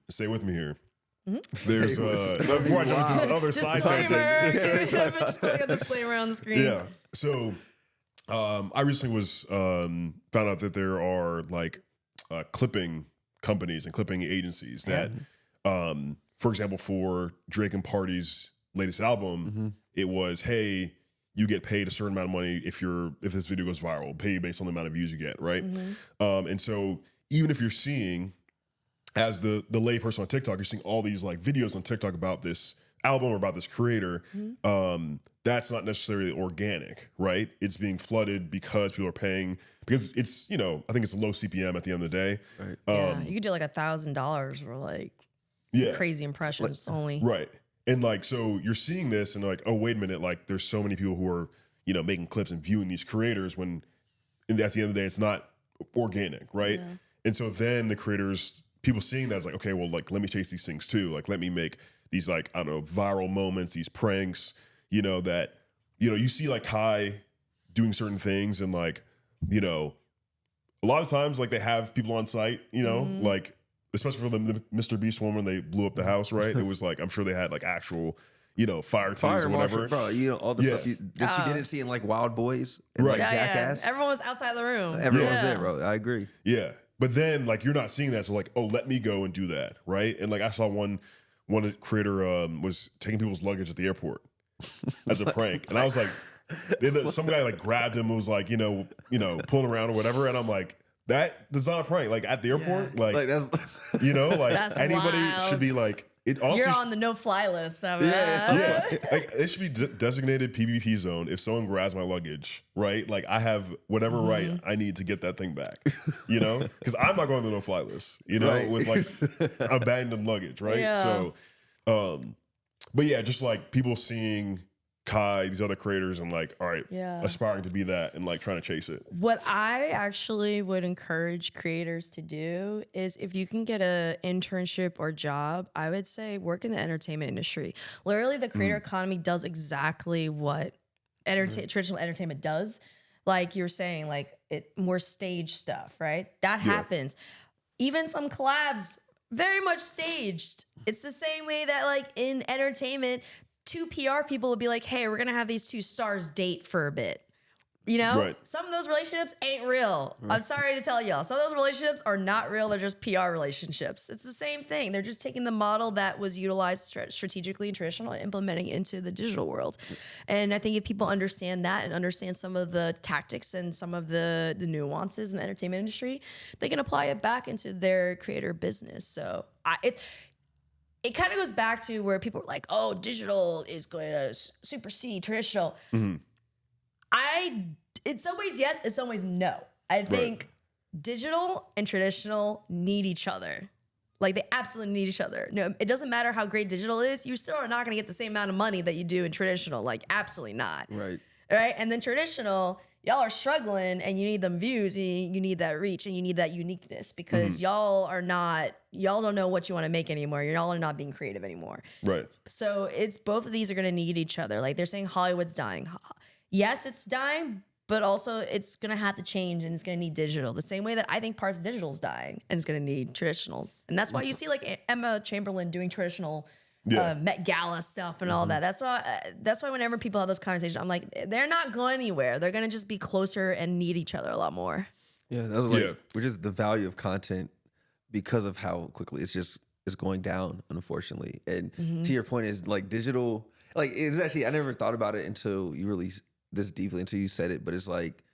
A: Stay with me here. There's before I jump into this other side tangent.
C: Just putting a disclaimer on the screen.
A: Yeah. So I recently was found out that there are like clipping companies and clipping agencies that, for example, for Drake and Party's latest album, it was, hey, you get paid a certain amount of money if this video goes viral, pay you based on the amount of views you get, right? And so even if you're seeing, as the layperson on TikTok, you're seeing all these like videos on TikTok about this album or about this creator, that's not necessarily organic, right? It's being flooded because people are paying, because it's, I think it's a low CPM at the end of the day.
B: Right.
C: Yeah, you could do like $1,000 for like crazy impressions only.
A: Right. And like, so you're seeing this and like, oh, wait a minute, like there's so many people who are, making clips and viewing these creators when at the end of the day, it's not organic, right? Yeah. And so then the creators, people seeing that is like, okay, well, like, let me chase these things too. Like, let me make these like, I don't know, viral moments, these pranks, that, you see like Kai doing certain things and like, a lot of times like they have people on site, like, especially for the Mr. Beast one when they blew up the house, right? It was like, I'm sure they had like actual, fire teams or whatever.
B: Bro, all the stuff that you didn't see in like Wild Boys and like Jackass.
C: Everyone was outside the room.
B: Everyone was there, bro. I agree.
A: Yeah. But then like, you're not seeing that. So like, oh, let me go and do that. Right. And like, I saw one creator was taking people's luggage at the airport as a prank. And I was like, some guy like grabbed him and was like, pulling around or whatever. And I'm like, that's not a prank. Like at the airport, like that's, like
C: that's
A: anybody
C: wild.
A: should be like, it also
C: you're on the no-fly list.
A: Like it should be designated PvP zone. If someone grabs my luggage, right? Like I have whatever right I need to get that thing back, because I'm not going to the no-fly list, with like abandoned luggage, right?
C: Yeah.
A: So, but yeah, just like people seeing Kai, these other creators, and like, all right, aspiring to be that and like trying to chase it.
C: What I actually would encourage creators to do is if you can get an internship or job, I would say work in the entertainment industry. Literally, the creator economy does exactly what traditional entertainment does. Like you were saying, like more stage stuff, right? That happens. Even some collabs, very much staged. It's the same way that like in entertainment, two PR people will be like, hey, we're going to have these two stars date for a bit.
A: Right.
C: Some of those relationships ain't real. I'm sorry to tell y'all. Some of those relationships are not real. They're just PR relationships. It's the same thing. They're just taking the model that was utilized strategically and traditional and implementing into the digital world. And I think if people understand that and understand some of the tactics and some of the nuances in the entertainment industry, they can apply it back into their creator business. So it kind of goes back to where people are like, oh, digital is going to supersede traditional. In some ways, yes. In some ways, no. I think digital and traditional need each other. Like they absolutely need each other. No, it doesn't matter how great digital is. You still are not going to get the same amount of money that you do in traditional. Like absolutely not.
B: Right.
C: And then traditional, y'all are struggling and you need them views and you need that reach and you need that uniqueness because y'all don't know what you want to make anymore. Y'all are not being creative anymore.
A: Right.
C: So it's both of these are going to need each other. Like they're saying Hollywood's dying. Yes, it's dying, but also it's going to have to change and it's going to need digital. The same way that I think parts of digital is dying and it's going to need traditional. And that's why you see like Emma Chamberlain doing traditional Met Gala stuff and all that. That's why whenever people have those conversations, I'm like, they're not going anywhere. They're going to just be closer and need each other a lot more.
B: Yeah, that was like, which is the value of content because of how quickly it's going down, unfortunately. And to your point is like digital, like it's actually, I never thought about it until you really this deeply until you said it, but it's like,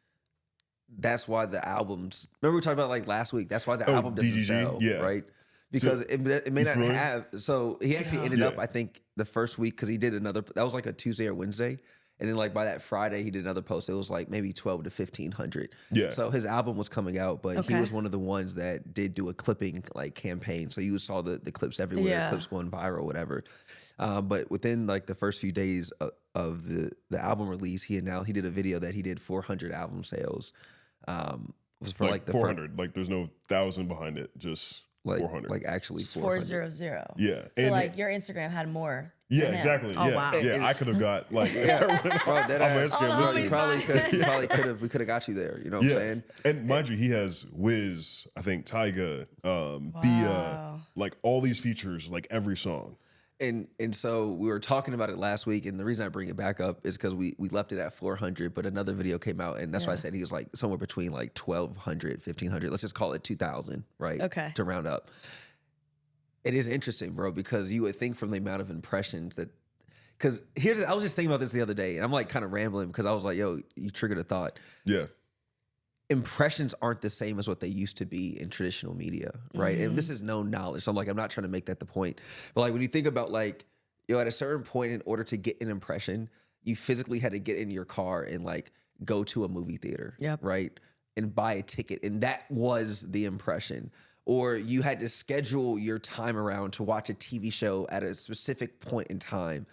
B: that's why the albums, remember we talked about like last week, that's why the album doesn't sell, right? Because it may not have, so he actually ended up, I think the first week, because he did another, that was like a Tuesday or Wednesday. And then like by that Friday, he did another post. It was like maybe 12 to 1,500. Yeah. So his album was coming out, but he was one of the ones that did do a clipping like campaign. So you saw the clips everywhere, clips going viral, whatever. But within like the first few days of the album release, he did a video that he did 400 album sales. Was for like the
A: 400. Like there's no 1,000 behind it. Just
B: like
A: 400.
B: like actually
C: It's
B: 400.
C: 400.
A: Yeah.
C: So
A: And
C: like your Instagram had more.
A: yeah,
C: than him.
A: exactly.
C: Oh
A: yeah.
C: wow.
A: Yeah, I could have got like
B: Bro, that ass,
A: Instagram,
C: All the
A: listen.
C: homies
B: probably could have we could have got you there. You know what I'm saying?
A: And mind you, he has Wiz, I think Tyga, Bia,
C: Wow.
A: like all these features, like every song.
B: And so we were talking about it last week, and the reason I bring it back up is because we left it at 400, but another video came out, and that's why I said he was like somewhere between like 1,200, 1,500. Let's just call it 2,000, right?
C: Okay.
B: To round up. It is interesting, bro, because you would think from the amount of impressions that, because I was just thinking about this the other day, and I'm like kind of rambling because I was like, yo, you triggered a thought.
A: Yeah.
B: Impressions aren't the same as what they used to be in traditional media, right? And this is known knowledge. So I'm like, I'm not trying to make that the point. But like when you think about like, at a certain point, in order to get an impression, you physically had to get in your car and like go to a movie theater,
C: Yep.
B: right? And buy a ticket. And that was the impression. Or you had to schedule your time around to watch a TV show at a specific point in time.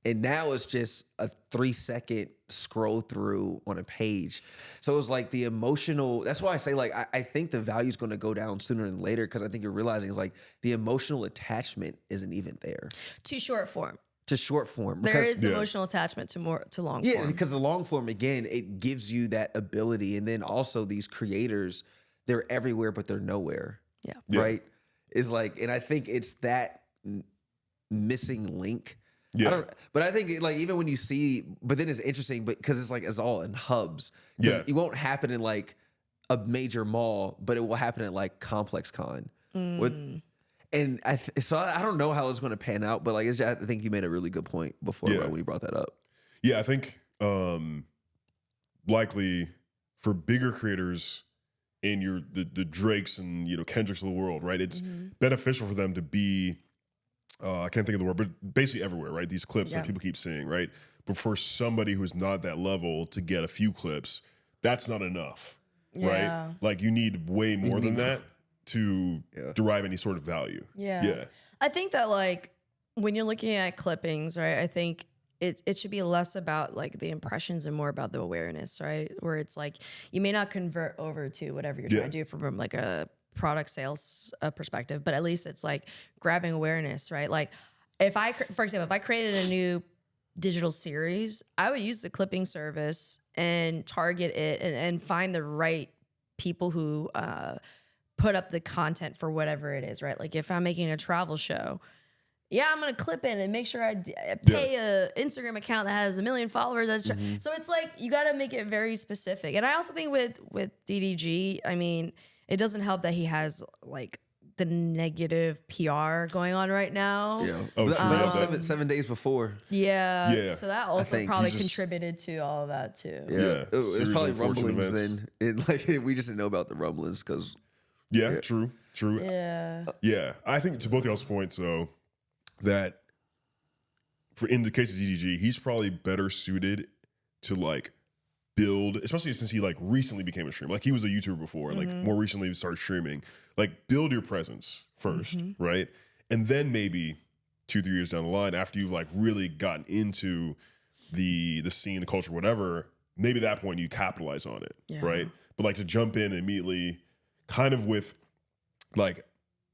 B: And now it's just a 3-second scroll through on a page. So it was like the emotional, that's why I say like, I think the value is going to go down sooner than later, because I think you're realizing it's like the emotional attachment isn't even there
C: To short form.
B: to short form.
C: There is
A: Yeah.
C: emotional attachment to long
B: Yeah,
C: form.
B: because the long form, again, it gives you that ability. And then also these creators, they're everywhere, but they're nowhere.
C: Yeah.
A: Yeah.
B: Right? It's like, and I think it's that missing link.
A: Yeah.
B: But I think like even when you see, but then it's interesting, but because it's like it's all in hubs. 'Cause
A: Yeah.
B: it won't happen in like a major mall, but it will happen at like Complex Con. And so I don't know how it's going to pan out, but like I think you made a really good point before
A: Yeah.
B: when you brought that up.
A: Yeah, I think likely for bigger creators in the Drakes and Kendricks of the world, right? It's beneficial for them to be I can't think of the word, but basically everywhere, right? These clips that people keep seeing, right? But for somebody who's not that level to get a few clips, that's not enough,
C: Yeah.
A: right? Like you need way more than that to derive any sort of value.
C: Yeah.
A: Yeah.
C: I think that like when you're looking at clippings, right? I think it should be less about like the impressions and more about the awareness, right? Where it's like you may not convert over to whatever you're trying to do from like a product sales perspective, but at least it's like grabbing awareness, right? Like for example, if I created a new digital series, I would use the clipping service and target it and find the right people who put up the content for whatever it is, right? Like if I'm making a travel show, I'm gonna clip in and make sure I pay a Instagram account that has 1 million followers. So it's like you got to make it very specific. And I also think with DDG, I mean, it doesn't help that he has like the negative PR going on right now.
B: Yeah.
A: Oh,
B: That
A: true.
B: was 7 days before.
C: Yeah. So that also
B: think
C: probably
B: he's just-
C: contributed to all of that too.
B: Yeah. It was
A: Series of
B: probably
A: unfortunate
B: rumblings
A: events.
B: then. And like we just didn't know about the rumblings because
A: Yeah, true.
C: Yeah.
A: Yeah, I think to both y'all's points though, that in the case of DDG, he's probably better suited to like build, especially since he like recently became a streamer. Like he was a YouTuber before, and like more recently started streaming. Like build your presence first, right? And then maybe 2-3 years down the line, after you've like really gotten into the scene, the culture, whatever, maybe at that point you capitalize on it, right? But like to jump in immediately, kind of with like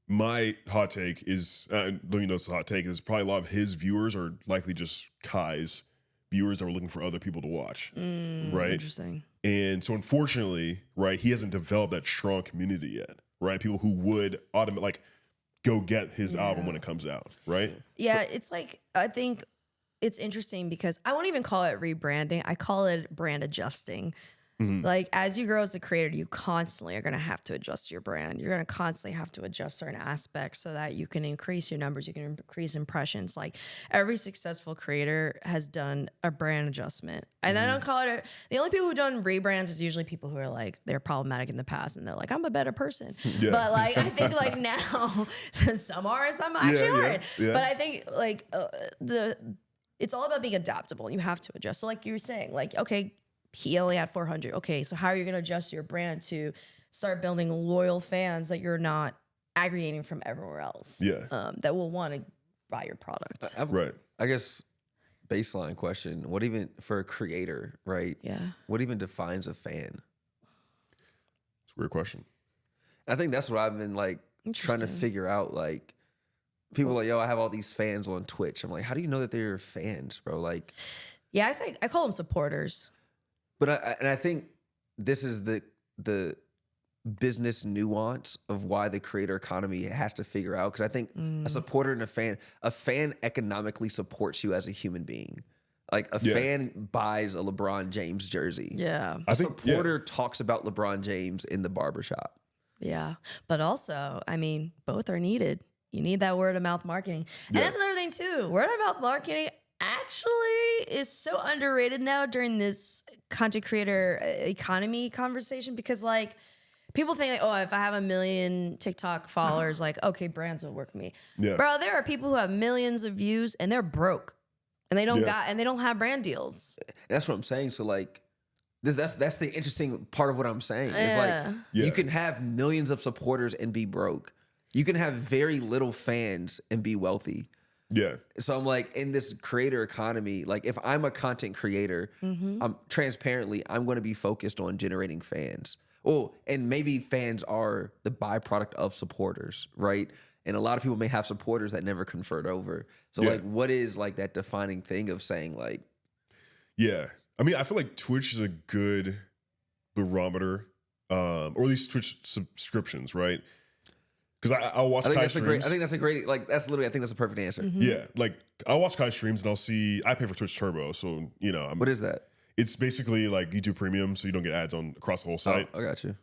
A: my hot take is, let me know it's a hot take, is probably a lot of his viewers are likely just Kai's viewers that were looking for other people to watch, right?
C: Interesting.
A: And so unfortunately, right, he hasn't developed that strong community yet, right? People who would like go get his album when it comes out, right?
C: Yeah, it's like I think it's interesting because I won't even call it rebranding. I call it brand adjusting. Like as you grow as a creator, you constantly are going to have to adjust your brand. You're going to constantly have to adjust certain aspects so that you can increase your numbers, you can increase impressions. Like every successful creator has done a brand adjustment. And I don't call it the only people who've done rebrands is usually people who are like, they're problematic in the past and they're like, I'm a better person.
A: Yeah.
C: But like, I think like now some are, some actually aren't.
A: yeah.
C: But I think like it's all about being adaptable. You have to adjust. So like you were saying, like, okay, he only had 400. Okay, so how are you going to adjust your brand to start building loyal fans that you're not aggregating from everywhere else?
A: Yeah.
C: That will want to buy your product.
A: Right.
B: I guess baseline question: what even for a creator, right?
C: Yeah.
B: What even defines a fan?
A: It's a weird question.
B: I think that's what I've been like trying to figure out like people are like, yo, I have all these fans on Twitch. I'm like, how do you know that they're fans, bro? Like,
C: yeah, I call them supporters.
B: but I think this is the business nuance of why the creator economy has to figure out. Because I think a supporter and a fan economically supports you as a human being. Like a fan buys a LeBron James jersey.
C: Yeah.
B: A supporter talks about LeBron James in the barbershop.
C: Yeah. But also, I mean, both are needed. You need that word of mouth marketing. And that's another thing too. Word of mouth marketing actually is so underrated now during this content creator economy conversation, because like people think like, oh, if I have 1 million TikTok followers, like, okay, brands will work with me.
A: Yeah.
C: Bro, there are people who have millions of views and they're broke and they don't have brand deals.
B: That's what I'm saying. So like that's the interesting part of what I'm saying. Is like you can have millions of supporters and be broke. You can have very little fans and be wealthy.
A: Yeah.
B: So I'm like, in this creator economy, like if I'm a content creator, I'm going to be focused on generating fans. Oh, and maybe fans are the byproduct of supporters, right? And a lot of people may have supporters that never convert over. So like, what is like that defining thing of saying like,
A: yeah. I mean, I feel like Twitch is a good barometer, or at least Twitch subscriptions, right? Because I'll watch Kai streams.
B: I think that's a great, like, that's literally, I think that's a perfect answer.
A: Yeah. Like, I'll watch Kai streams and I'll see, I pay for Twitch Turbo. So, you know.
B: What is that?
A: It's basically like YouTube Premium, so you don't get ads on across the whole site.
B: Oh, I got you.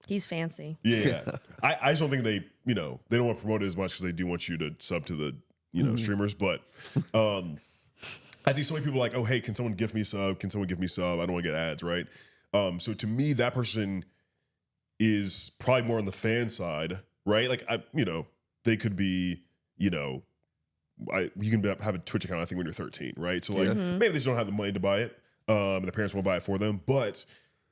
C: He's fancy.
A: Yeah. I just don't think they don't want to promote it as much because they do want you to sub to the, streamers. But I see so many people like, oh, hey, can someone gift me sub? Can someone give me sub? I don't want to get ads, right? So to me, that person is probably more on the fan side, right? Like, they could be, you can have a Twitch account, I think, when you're 13, right? So, like, maybe they just don't have the money to buy it, and the parents won't buy it for them. But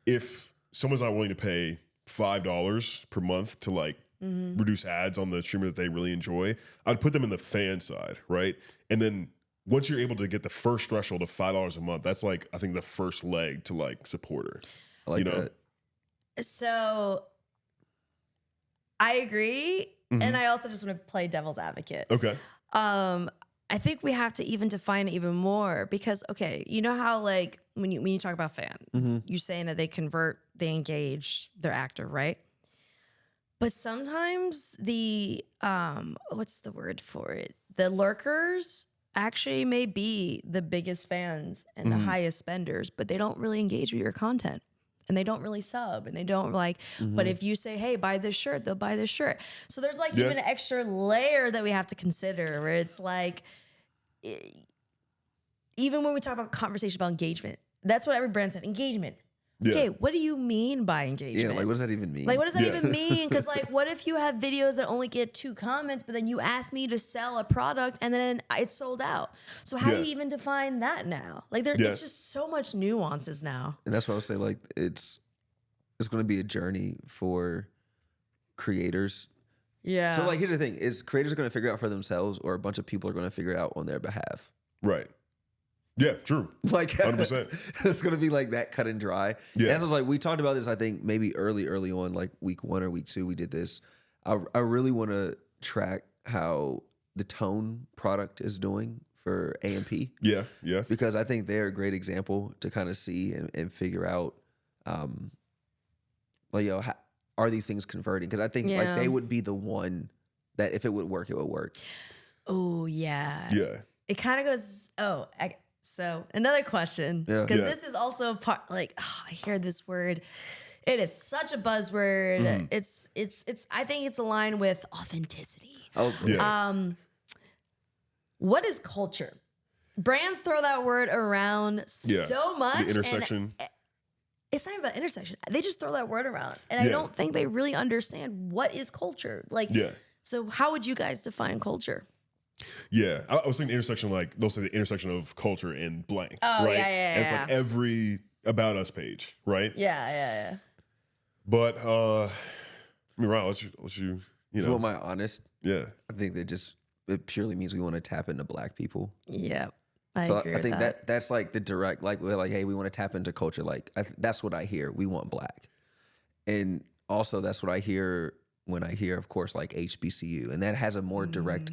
A: if someone's not willing to pay $5 per month to, like, reduce ads on the streamer that they really enjoy, I'd put them in the fan side, right? And then once you're able to get the first threshold of $5 a month, that's, like, I think the first leg to, like, supporter.
B: I like that.
C: So I agree. And I also just want to play devil's advocate.
A: Okay.
C: I think we have to even define it even more because, okay, you know how like when you talk about fan, you're saying that they convert, they engage, they're active, right? But sometimes the, what's the word for it? The lurkers actually may be the biggest fans and the highest spenders, but they don't really engage with your content. And they don't really sub and they don't like, but if you say, hey, buy this shirt, they'll buy this shirt. So there's like even an extra layer that we have to consider where it's like, even when we talk about conversation about engagement, that's what every brand said, engagement.
A: Yeah.
C: Okay, what do you mean by engagement?
B: Yeah, like what does that even mean?
C: Like what does that even mean? Because like what if you have videos that only get 2 comments, but then you ask me to sell a product and then it's sold out. So how do you even define that now? Like it's just so much nuances now.
B: And that's why I would say like it's going to be a journey for creators.
C: Yeah.
B: So like here's the thing, is creators are going to figure it out for themselves or a bunch of people are going to figure it out on their behalf.
A: Right. Yeah, true.
B: Like
A: 100%.
B: It's gonna be like that cut and dry.
A: Yeah.
B: And that's like we talked about this. I think maybe early on, like week 1 or week 2, we did this. I really want to track how the Tone product is doing for AMP.
A: Yeah.
B: Because I think they're a great example to kind of see and figure out, like are these things converting? Because I think like they would be the one that if it would work, it would work.
C: Oh yeah.
A: Yeah.
C: It kind of goes. So another question, because this is also part. Like I hear this word, it is such a buzzword. It's. I think it's aligned with authenticity.
B: Oh,
A: yeah.
C: What is culture? Brands throw that word around so much.
A: The intersection.
C: And it's not even about intersection. They just throw that word around, and I don't think they really understand what is culture. Like, so how would you guys define culture?
A: Yeah, I was thinking intersection, like they'll say the intersection of culture and blank.
C: Oh,
A: right?
C: yeah.
A: And it's like every About Us page, right?
C: Yeah.
A: But I mean, Ryan, let you
B: If I'm honest,
A: yeah.
B: I think it purely means we want to tap into Black people.
C: Yeah, I agree.
B: I think that's like the direct, like we're like, hey, we want to tap into culture. Like that's what I hear. We want Black, and also that's what I hear when I hear, of course, like HBCU, and that has a more direct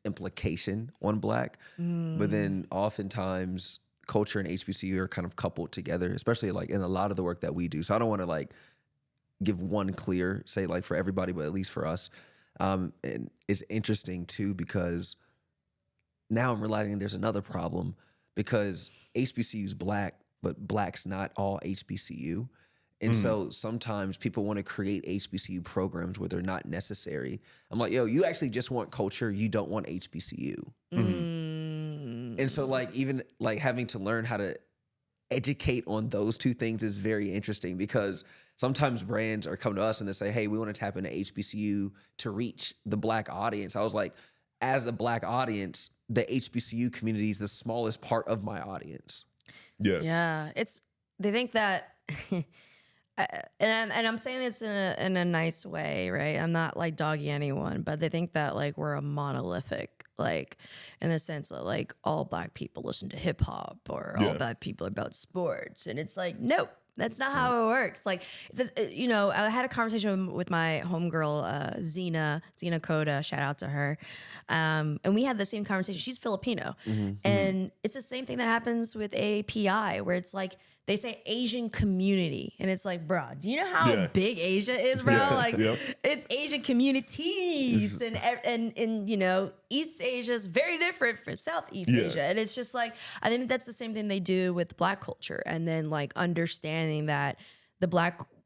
B: implication on Black. But then oftentimes culture and HBCU are kind of coupled together, especially like in a lot of the work that we do. So I don't want to like give one clear, say like for everybody, but at least for us. And it's interesting too, because now I'm realizing there's another problem, because HBCU's Black, but Black's not all HBCU. And so sometimes people want to create HBCU programs where they're not necessary. I'm like, yo, you actually just want culture. You don't want HBCU. And so like, even like having to learn how to educate on those two things is very interesting, because sometimes brands are coming to us and they say, hey, we want to tap into HBCU to reach the Black audience. I was like, as a Black audience, the HBCU community is the smallest part of my audience.
A: Yeah.
C: Yeah. They think that, and I'm saying this in a nice way, right? I'm not like dogging anyone, but they think that like we're a monolithic, like in the sense that like all Black people listen to hip hop, or all Black people are about sports. And it's like, nope. That's not how it works. Like, you know, I had a conversation with my homegirl, Zena Coda, shout out to her. And we had the same conversation. She's Filipino. And it's the same thing that happens with API, where it's like, they say Asian community. And it's like, bro, do you know how big Asia is, bro? It's Asian communities. And you know, East Asia is very different from Southeast Asia. And it's just like, I think that's the same thing they do with Black culture. And then like understanding that the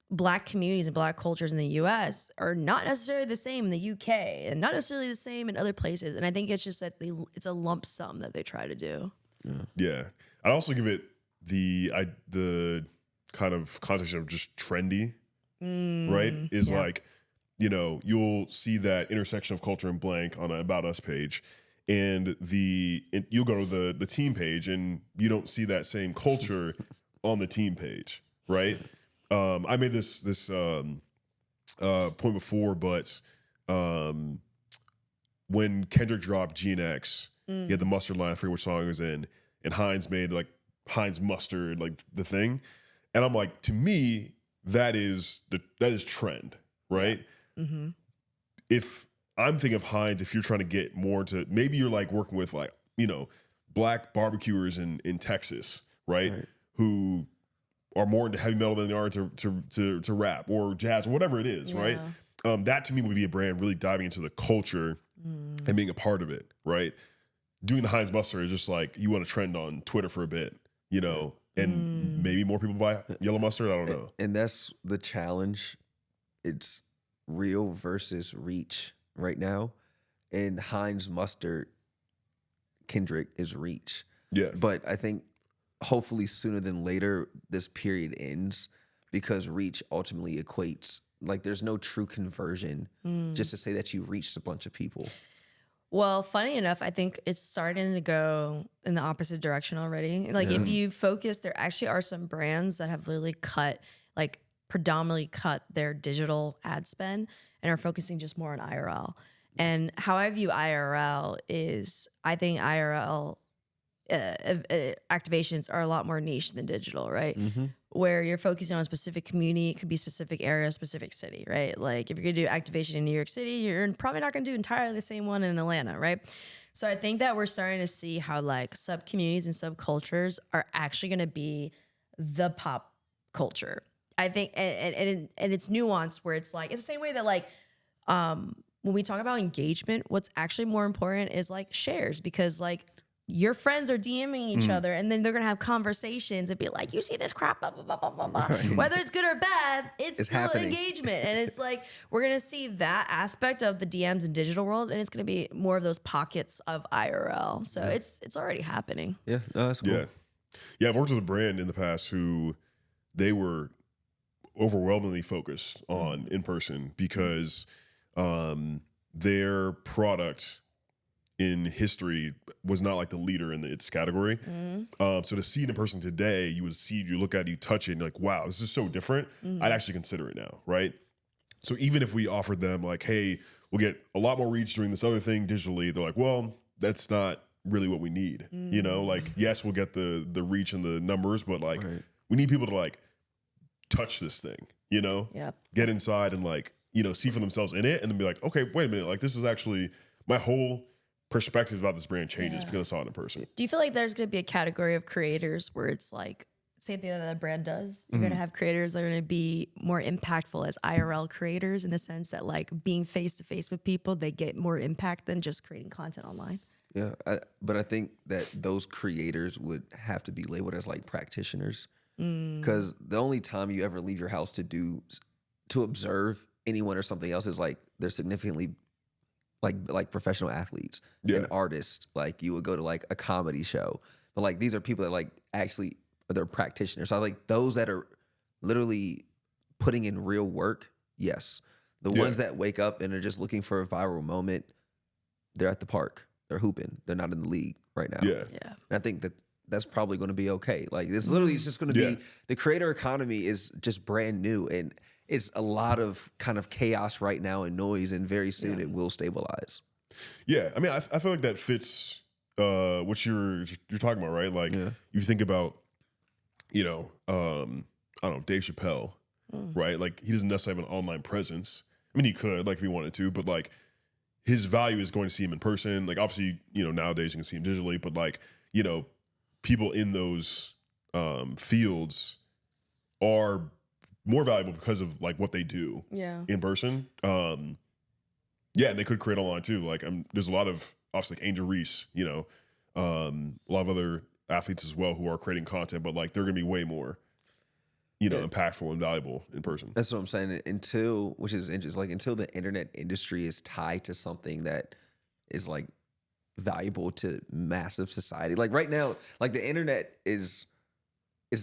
C: Black communities and Black cultures in the US are not necessarily the same in the UK and not necessarily the same in other places. And I think it's just that it's a lump sum that they try to do.
A: Yeah. I'd also give it the kind of context of just trendy, right? Is like, you know, you'll see that intersection of culture and blank on an About Us page, and you'll go to the team page and you don't see that same culture on the team page, right? I made this point before, but when Kendrick dropped GNX, he had the mustard line, I forget which song it was in, and Heinz made like Heinz mustard, like the thing. And I'm like, to me, that is trend, right? If I'm thinking of Heinz, if you're trying to get more to, maybe you're like working with like, you know, Black barbecuers in Texas, right? Who are more into heavy metal than they are to rap or jazz or whatever it is, right? That to me would be a brand really diving into the culture and being a part of it, right? Doing the Heinz mustard is just like, you want to trend on Twitter for a bit, you know, and maybe more people buy yellow mustard. I don't know.
B: And that's the challenge. It's real versus reach right now. And Heinz mustard, Kendrick is reach.
A: Yeah.
B: But I think hopefully sooner than later, this period ends, because reach ultimately equates, like there's no true conversion just to say that you reached a bunch of people.
C: Well, funny enough, I think it's starting to go in the opposite direction already. Like if you focus, there actually are some brands that have literally predominantly cut their digital ad spend and are focusing just more on IRL. And how I view IRL is, I think IRL activations are a lot more niche than digital, right? Where you're focusing on a specific community, it could be specific area, specific city, right? Like if you're gonna do activation in New York City, you're probably not gonna do entirely the same one in Atlanta, right? So I think that we're starting to see how like sub communities and subcultures are actually gonna be the pop culture. I think, and it's nuanced, where it's like, it's the same way that like, when we talk about engagement, what's actually more important is like shares, because like your friends are DMing each other, and then they're gonna have conversations and be like, you see this crap, blah, blah, blah, blah, blah, blah. Right. Whether it's good or bad, it's still happening. Engagement. And it's like, we're gonna see that aspect of the DMs and digital world, and it's gonna be more of those pockets of IRL. So it's already happening.
B: Yeah, no, that's cool.
A: Yeah, I've worked with a brand in the past who they were overwhelmingly focused on in person, because their product in history was not like the leader in its category. So to see it in person today, you look at it, you touch it, and you're like, wow, this is so different. I'd actually consider it now, right? So even if we offered them like, hey, we'll get a lot more reach doing this other thing digitally, they're like, well, that's not really what we need. You know, like, yes, we'll get the reach and the numbers, but like we need people to like touch this thing, you know?
C: Yep.
A: Get inside and like see for themselves in it and then be like, okay, wait a minute, like this is actually my whole perspective about this brand changes because I saw it in person.
C: Do you feel like there's going to be a category of creators where it's like same thing that a brand does? You're going to have creators that are going to be more impactful as IRL creators in the sense that like being face to face with people, they get more impact than just creating content online.
B: Yeah, but I think that those creators would have to be labeled as like practitioners, because the only time you ever leave your house to observe anyone or something else is like they're significantly like professional athletes and artists. Like you would go to like a comedy show, but like these are people that like actually they're practitioners. So like those that are literally putting in real work, yes. The ones that wake up and are just looking for a viral moment, they're at the park. They're hooping. They're not in the league right now.
A: Yeah.
B: And I think that's probably going to be okay. Like this literally is just going to be, the creator economy is just brand new and it's a lot of kind of chaos right now and noise, and very soon it will stabilize.
A: Yeah. I mean, I feel like that fits what you're talking about, right? Like you think about, I don't know, Dave Chappelle, right? Like he doesn't necessarily have an online presence. I mean, he could, like if he wanted to, but like his value is going to see him in person. Like obviously, nowadays you can see him digitally, but like, people in those fields are more valuable because of like what they do in person. And they could create online too. Like there's a lot of obviously like Angel Reese, a lot of other athletes as well who are creating content, but like they're gonna be way more, impactful and valuable in person.
B: That's what I'm saying. Which is interesting, like until the internet industry is tied to something that is like valuable to massive society. Like right now, like the internet is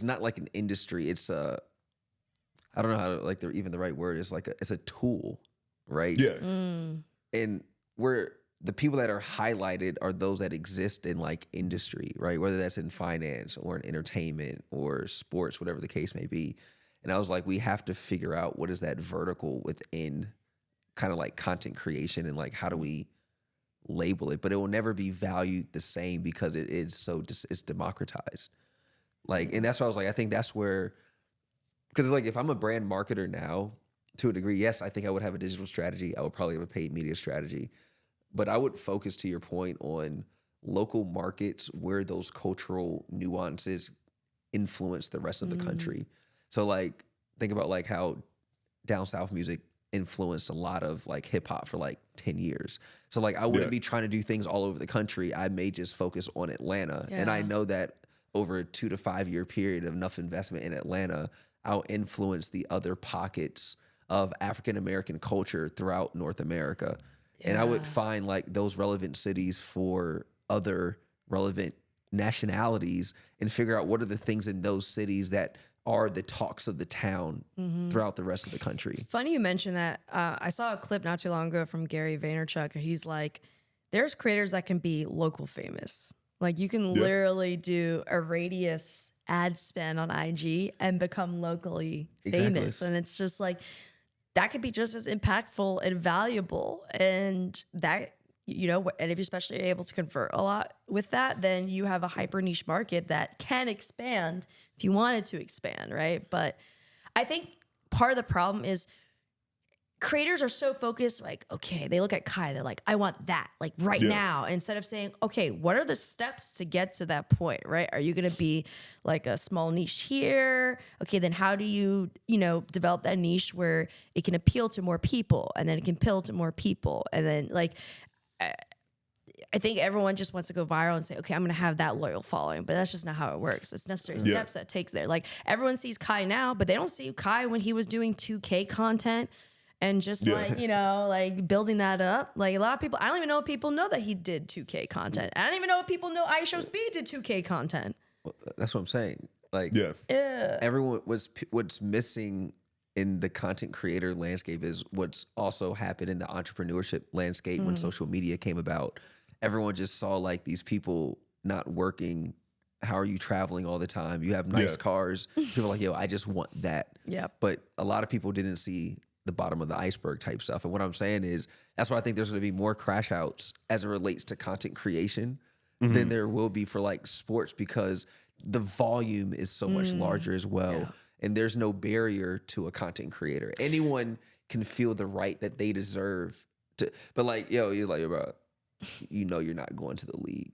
B: not like an industry. It's I don't know how to, like even the right word is like it's a tool, right?
A: Yeah.
B: And where the people that are highlighted are those that exist in like industry, right? Whether that's in finance or in entertainment or sports, whatever the case may be. And I was like, we have to figure out what is that vertical within kind of like content creation and like how do we label it? But it will never be valued the same because it is it's democratized. Like, and that's why I was like, I think that's where, because like if I'm a brand marketer now, to a degree, yes, I think I would have a digital strategy. I would probably have a paid media strategy. But I would focus, to your point, on local markets where those cultural nuances influence the rest of the country. So like think about like how down south music influenced a lot of like hip hop for like 10 years. So like I wouldn't be trying to do things all over the country. I may just focus on Atlanta. And I know that over a 2 to 5 year period of enough investment in Atlanta, I'll influence the other pockets of African American culture throughout North America. And I would find like those relevant cities for other relevant nationalities and figure out what are the things in those cities that are the talks of the town throughout the rest of the country.
C: It's funny you mentioned that. I saw a clip not too long ago from Gary Vaynerchuk. He's like, there's creators that can be local famous. Like you can literally do a radius ad spend on IG and become locally famous. And it's just like, that could be just as impactful and valuable. And that, and if you especially are able to convert a lot with that, then you have a hyper niche market that can expand if you wanted to expand, right? But I think part of the problem is creators are so focused, like, okay, they look at Kai, they're like, I want that, like right now, instead of saying, okay, what are the steps to get to that point, right? Are you going to be like a small niche here? Okay, then how do you, develop that niche where it can appeal to more people, and then it can appeal to more people, and then like, I think everyone just wants to go viral and say, okay, I'm going to have that loyal following, but that's just not how it works. It's necessary steps that takes there. Like everyone sees Kai now, but they don't see Kai when he was doing 2K content. And just like, like building that up. Like a lot of people, I don't even know if people know that he did 2K content. I don't even know if people know iShowSpeed did 2K content.
B: Well, that's what I'm saying. Like everyone what's missing in the content creator landscape is what's also happened in the entrepreneurship landscape when social media came about. Everyone just saw like these people not working. How are you traveling all the time? You have nice cars. People are like, yo, I just want that. Yeah. But a lot of people didn't see the bottom of the iceberg type stuff. And what I'm saying is that's why I think there's going to be more crash outs as it relates to content creation than there will be for like sports, because the volume is so much larger as well. And there's no barrier to a content creator. Anyone can feel the right that they deserve to. But like, yo, you're like, bro, you know, you're not going to the league.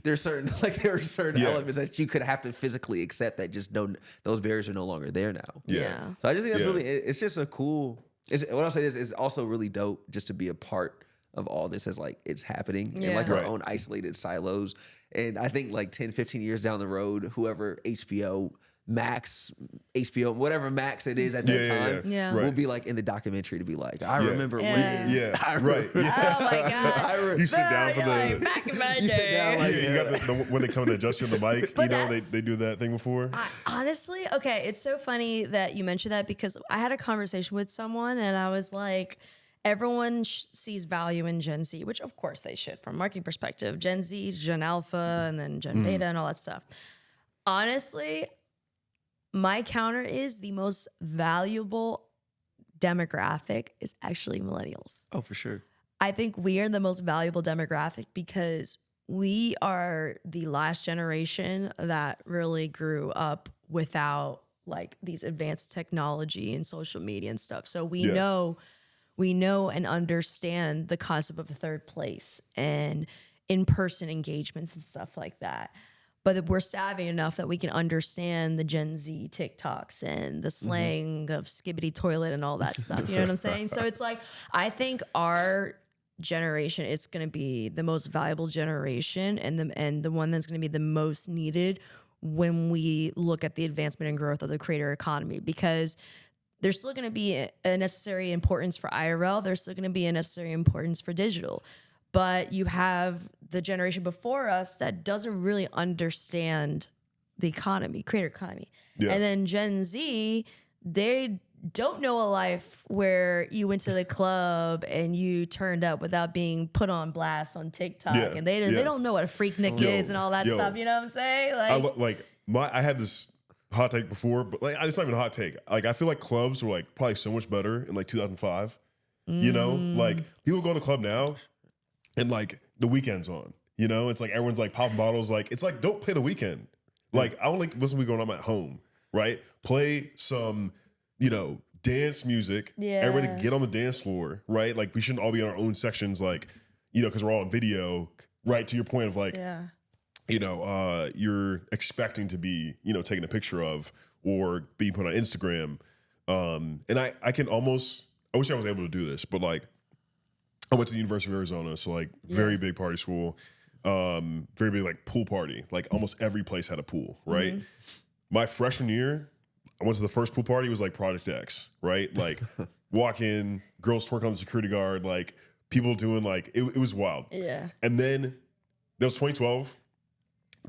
B: There are certain elements that you could have to physically accept that just those barriers are no longer there now.
C: Yeah.
B: So I just think that's really, it's just a cool. What I'll say is, it's also really dope just to be a part of all this as like it's happening in like our own isolated silos. And I think like 10, 15 years down the road, whoever HBO, whatever Max it is at that time, will be like in the documentary to be like, I remember when.
C: Oh my God.
A: You sit down for the.
C: Back in my day.
B: You sit down like,
A: You got the when they come to adjust you on the mic.
C: But
A: you know, they do that thing before.
C: Honestly, okay, it's so funny that you mentioned that because I had a conversation with someone and I was like, everyone sees value in Gen Z, which of course they should from a marketing perspective. Gen Z's, Gen Alpha, and then Gen Beta and all that stuff. Honestly, my counter is the most valuable demographic is actually millennials.
B: Oh, for sure.
C: I think we are the most valuable demographic because we are the last generation that really grew up without like these advanced technology and social media and stuff. So we know and understand the concept of a third place and in-person engagements and stuff like that. But we're savvy enough that we can understand the Gen Z TikToks and the slang of skibbity toilet and all that stuff. You know what I'm saying? So it's like, I think our generation is going to be the most valuable generation and the one that's going to be the most needed when we look at the advancement and growth of the creator economy, because there's still going to be a necessary importance for IRL. There's still going to be a necessary importance for digital. But you have the generation before us that doesn't really understand the economy, creator economy. Yeah. And then Gen Z, they don't know a life where you went to the club and you turned up without being put on blast on TikTok. Yeah. And they don't know what a freaknik is and all that stuff. You know what I'm saying?
A: I had this hot take before, but like it's not even a hot take. Like I feel like clubs were like probably so much better in like 2005. You know, like people go to the club now and like the weekend's on. You know, it's like everyone's like popping bottles. Like it's like don't play the weekend. Like I don't like listen to me going on at home. Right, play some dance music. Yeah, everybody get on the dance floor. Right, like we shouldn't all be in our own sections. Like because we're all on video. Right, to your point of like you're expecting to be taken a picture of or being put on Instagram. And I can almost. I wish I was able to do this, but like I went to the University of Arizona, so like very big party school, very big like pool party. Like almost every place had a pool, right? Mm-hmm. My freshman year, I went to the first pool party. It was like Project X, right? Like walk in, girls twerking on the security guard, like people doing like it was wild. Yeah. And then that was 2012.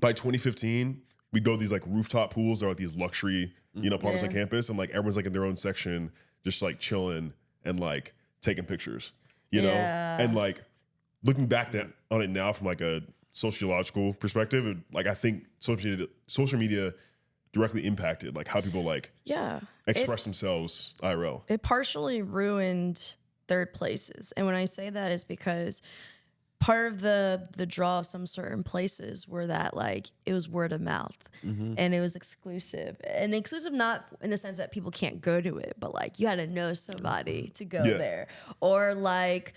A: By 2015, we'd go to these like rooftop pools. They're like these luxury, apartments on campus, and like everyone's like in their own section, just like chilling and like taking pictures, know? And like looking back on it now from like a sociological perspective, like I think social media directly impacted like how people like express themselves IRL.
C: It partially ruined third places. And when I say that is because part of the draw of some certain places were that like it was word of mouth and it was exclusive, and exclusive not in the sense that people can't go to it, but like you had to know somebody to go there, or like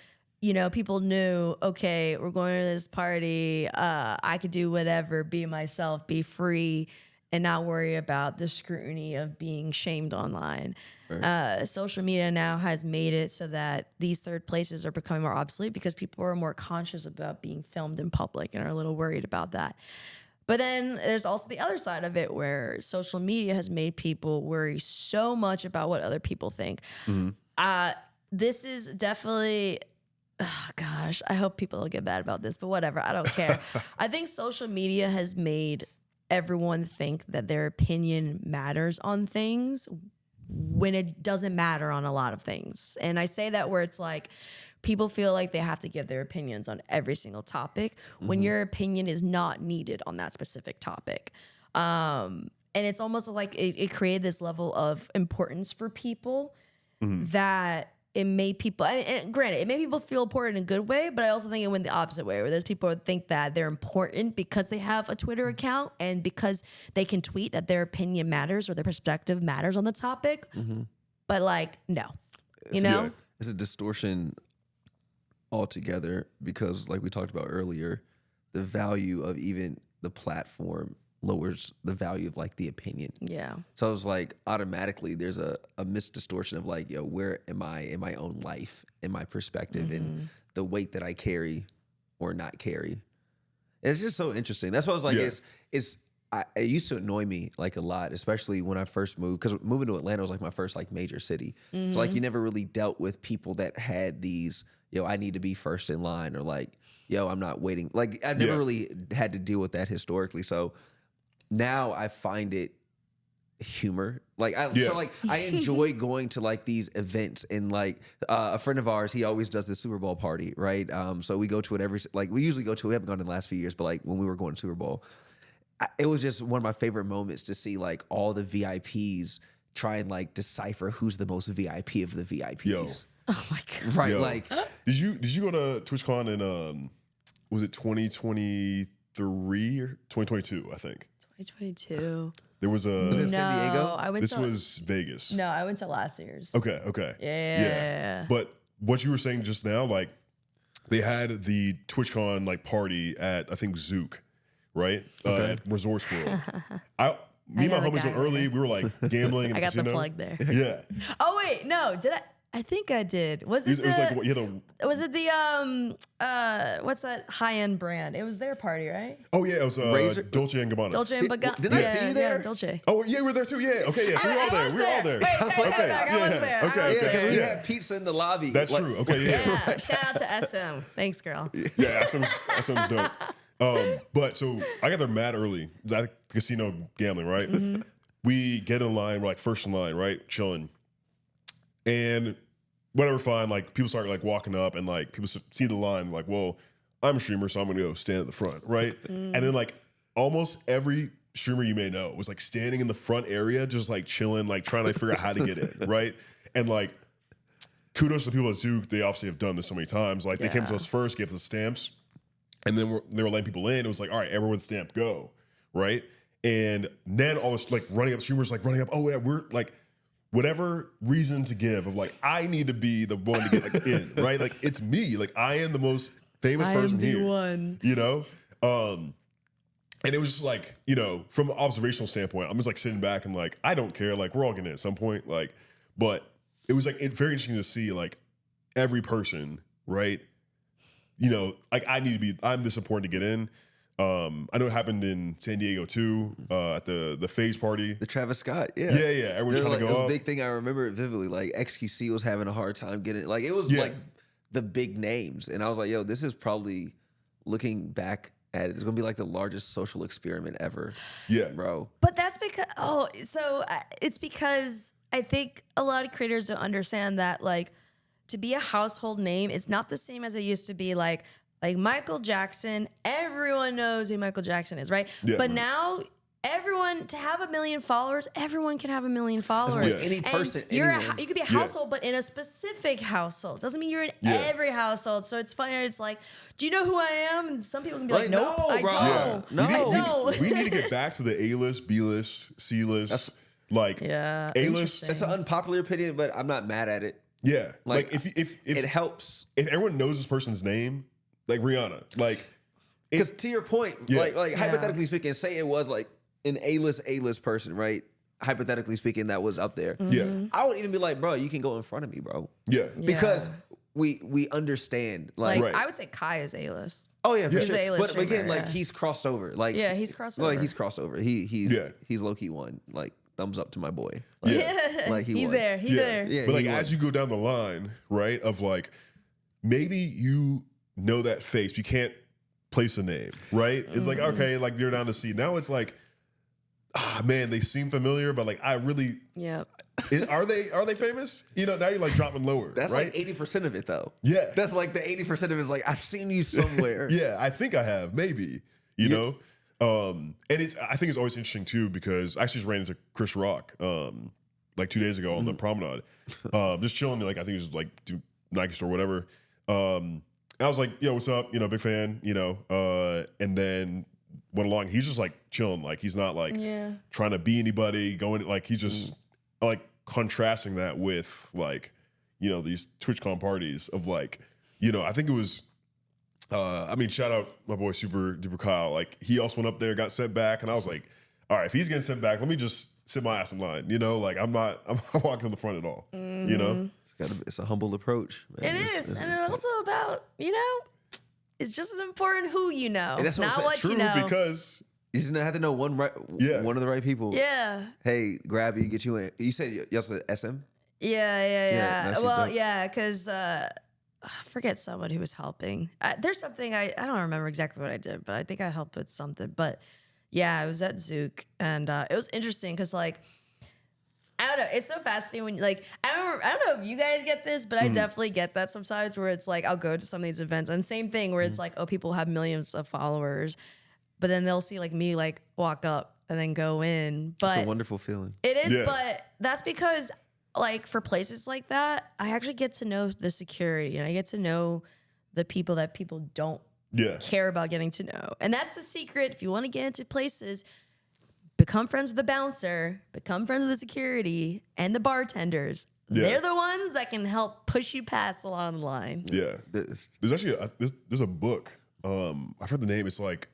C: people knew, okay, we're going to this party, I could do whatever, be myself, be free, and not worry about the scrutiny of being shamed online. Right. Social media now has made it so that these third places are becoming more obsolete because people are more conscious about being filmed in public and are a little worried about that. But then there's also the other side of it where social media has made people worry so much about what other people think. This is definitely... Oh, gosh, I hope people will get mad about this, but whatever, I don't care. I think social media has made everyone think that their opinion matters on things when it doesn't matter on a lot of things. And I say that where it's like people feel like they have to give their opinions on every single topic when your opinion is not needed on that specific topic. And it's almost like it created this level of importance for people that it made people, and granted, it made people feel important in a good way, but I also think it went the opposite way, where there's people who think that they're important because they have a Twitter account and because they can tweet that their opinion matters or their perspective matters on the topic. but like, no, you know?
A: Yeah.
B: It's a distortion altogether because, like we talked about earlier, the value of even the platform lowers the value of like the opinion.
C: Yeah.
B: So it's like automatically there's a misdistortion of like, yo, where am I in my own life, in my perspective, and the weight that I carry or not carry. It's just so interesting. That's why I was like, it used to annoy me like a lot, especially when I first moved, because moving to Atlanta was like my first like major city. So like you never really dealt with people that had these, yo, I need to be first in line, or like, yo, I'm not waiting. Like I never really had to deal with that historically. So now I find it humor. Like so like I enjoy going to like these events, and like a friend of ours, he always does the Super Bowl party, right? So we go to it we usually go to it. We haven't gone in the last few years, but like when we were going to Super Bowl, it was just one of my favorite moments to see like all the VIPs try and like decipher who's the most VIP of the VIPs.
A: Yo.
C: Oh my God.
B: Right.
A: Yo.
B: Like,
A: Did you go to TwitchCon in was it 2023 or 2022? I think
C: 2022.
A: there was a.
B: Was it San Diego?
C: I went
A: This
C: to,
A: was Vegas.
C: no, I went to last year's.
A: Okay.
C: Yeah.
A: But what you were saying just now, like they had the TwitchCon like party at I think Zook, right? At Resorts World. Me and my
C: know the
A: homies
C: guy
A: went early.
C: there.
A: We were like gambling in
C: I
A: the
C: got the
A: casino.
C: plug there.
A: Yeah.
C: Oh wait, no, did I? I think I did. Was it
A: It was like
C: was it the what's that high end brand? It was their party, right?
A: oh yeah, it was
B: Razor-
A: Dolce and Gabbana.
C: Dolce and Gabbana.
B: Didn't I see you there?
C: Yeah, Dolce.
A: Oh yeah, we were there too. Yeah. Okay. Yeah. So we were all there. We were all there.
C: Wait, take that back. I was there.
A: Okay.
C: I was
B: yeah, because
C: there.
B: we
A: Yeah.
B: had pizza in the lobby.
A: That's
B: Like,
A: true. Okay. Yeah.
C: Yeah, shout out to SM. Thanks, girl.
A: Yeah, that sounds dope. But so I got there mad early. It was at the casino gambling, right? We get in line, we're like first in line, right? Chilling. And whatever, fine. Like people start like walking up, and like people see the line, like, well, I'm a streamer, so I'm gonna go stand at the front, right? And then like almost every streamer you may know was like standing in the front area, just like chilling, like trying to figure out how to get in, right? And like kudos to the people at Zook, they obviously have done this so many times. Like they came to us first, gave us the stamps, and then they were letting people in. It was like, all right, everyone's stamp, go, right? And then all this like running up, streamers like running up. Oh yeah, we're like whatever reason to give of like I need to be the one to get like in, right? Like it's me, like I am the most famous person here,
C: one.
A: you know. And it was just like, you know, from an observational standpoint, I'm just like sitting back and like I don't care, like we're all getting in at some point, like. But it was like very interesting to see like every person, right? You know, like I'm this important to get in. I know it happened in San Diego too, at the Phase party.
B: the Travis Scott, yeah.
A: Everyone's trying
B: Like,
A: to
B: it
A: go
B: was
A: up.
B: a big thing. I remember it vividly. Like XQC was having a hard time getting like it was like the big names, and I was like, yo, this is probably looking back at it, it's gonna be like the largest social experiment ever.
A: Yeah.
B: Bro.
C: But that's because it's because I think a lot of creators don't understand that like to be a household name is not the same as it used to be. Like Michael Jackson, everyone knows who Michael Jackson is, right?
A: Yeah.
C: But now everyone to have 1 million followers, everyone can have 1 million followers.
B: Any
C: And
B: person,
C: you
B: anyone.
C: could be a household, but in a specific household. Doesn't mean you're in every household. So it's funny. It's like, do you know who I am? And some people can be like, nope,
B: no,
C: I
B: bro.
C: don't.
B: No.
C: I don't.
A: We need to get back to the A-list, B-list, C-list, like
C: Yeah,
A: A-list.
C: interesting.
B: It's an unpopular opinion, but I'm not mad at it.
A: Yeah,
B: Like,
A: like if
B: It helps.
A: if everyone knows this person's name, like Rihanna, like
B: Because to your point,
A: Yeah.
B: like hypothetically speaking, say it was like an A-list person, right? Hypothetically speaking, that was up there.
A: yeah,
B: I would even be like, bro, you can go in front of me, bro.
A: yeah,
B: Because we understand. Like,
C: Like,
A: Right.
C: I would say Kai is A-list.
B: oh yeah, for
C: He's
B: sure.
C: the A-list
B: But again,
C: streamer,
B: like
C: yeah.
B: he's crossed over. Like
C: Yeah, he's crossed
B: Like
C: over.
B: he's crossed over. He's low-key won. Like thumbs up to my boy. Like,
A: Yeah.
B: like he
C: he's
B: won.
C: there. He's
A: yeah.
C: there.
B: Yeah,
A: But like
B: he won.
A: as you go down the line, right, of like maybe you know that face, you can't place a name, right? It's like okay, like you're down to C. Now it's like, man, they seem familiar, but like I really
C: Yep.
A: are they famous? You know, now you're like dropping lower.
B: That's
A: right?
B: like 80% of it though.
A: Yeah.
B: That's like the 80% of it is like I've seen you somewhere.
A: Yeah, I think I have, maybe. You know? And I think it's always interesting too, because I actually just ran into Chris Rock like 2 days ago on the promenade. Just chilling, like I think it was like Nike store, whatever. And I was like, yo, what's up? You know, big fan, you know. And then went along, he's just like chilling, like he's not like
C: Yeah.
A: trying to be anybody, going like he's just like contrasting that with like, you know, these TwitchCon parties of like, you know, I think it was, I mean, shout out my boy Super Duper Kyle. Like he also went up there, got sent back, and I was like, all right, if he's getting sent back, let me just sit my ass in line. You know, like I'm not walking to the front at all. You know,
B: It's a humble approach. Man.
C: It is, and it's also about, you know, it's just as important who you know,
B: And that's what I'm
C: not
B: saying.
C: what
A: true
C: you know.
A: because
B: You just have to know one of the right people.
C: Yeah.
B: Hey, grab you, get you in. You said you said SM?
C: Yeah.
B: no, she's
C: Well,
B: dope.
C: yeah, because I forget someone who was helping. There's something I don't remember exactly what I did, but I think I helped with something. But yeah, I was at Zook, and it was interesting because like, I don't know. It's so fascinating when like I don't know if you guys get this, but I definitely get that sometimes where it's like I'll go to some of these events and same thing where it's like, oh, people have millions of followers, but then they'll see like me like walk up and then go in. But
B: It's a wonderful feeling.
C: it is,
A: Yeah.
C: but that's because like for places like that, I actually get to know the security and I get to know the people that people don't
A: yeah,
C: care about getting to know. And that's the secret. If you want to get into places, become friends with the bouncer, become friends with the security and the bartenders.
A: Yeah.
C: They're the ones that can help push you past along the line.
A: yeah.
B: This-
A: There's actually there's a book. I forgot the name. It's like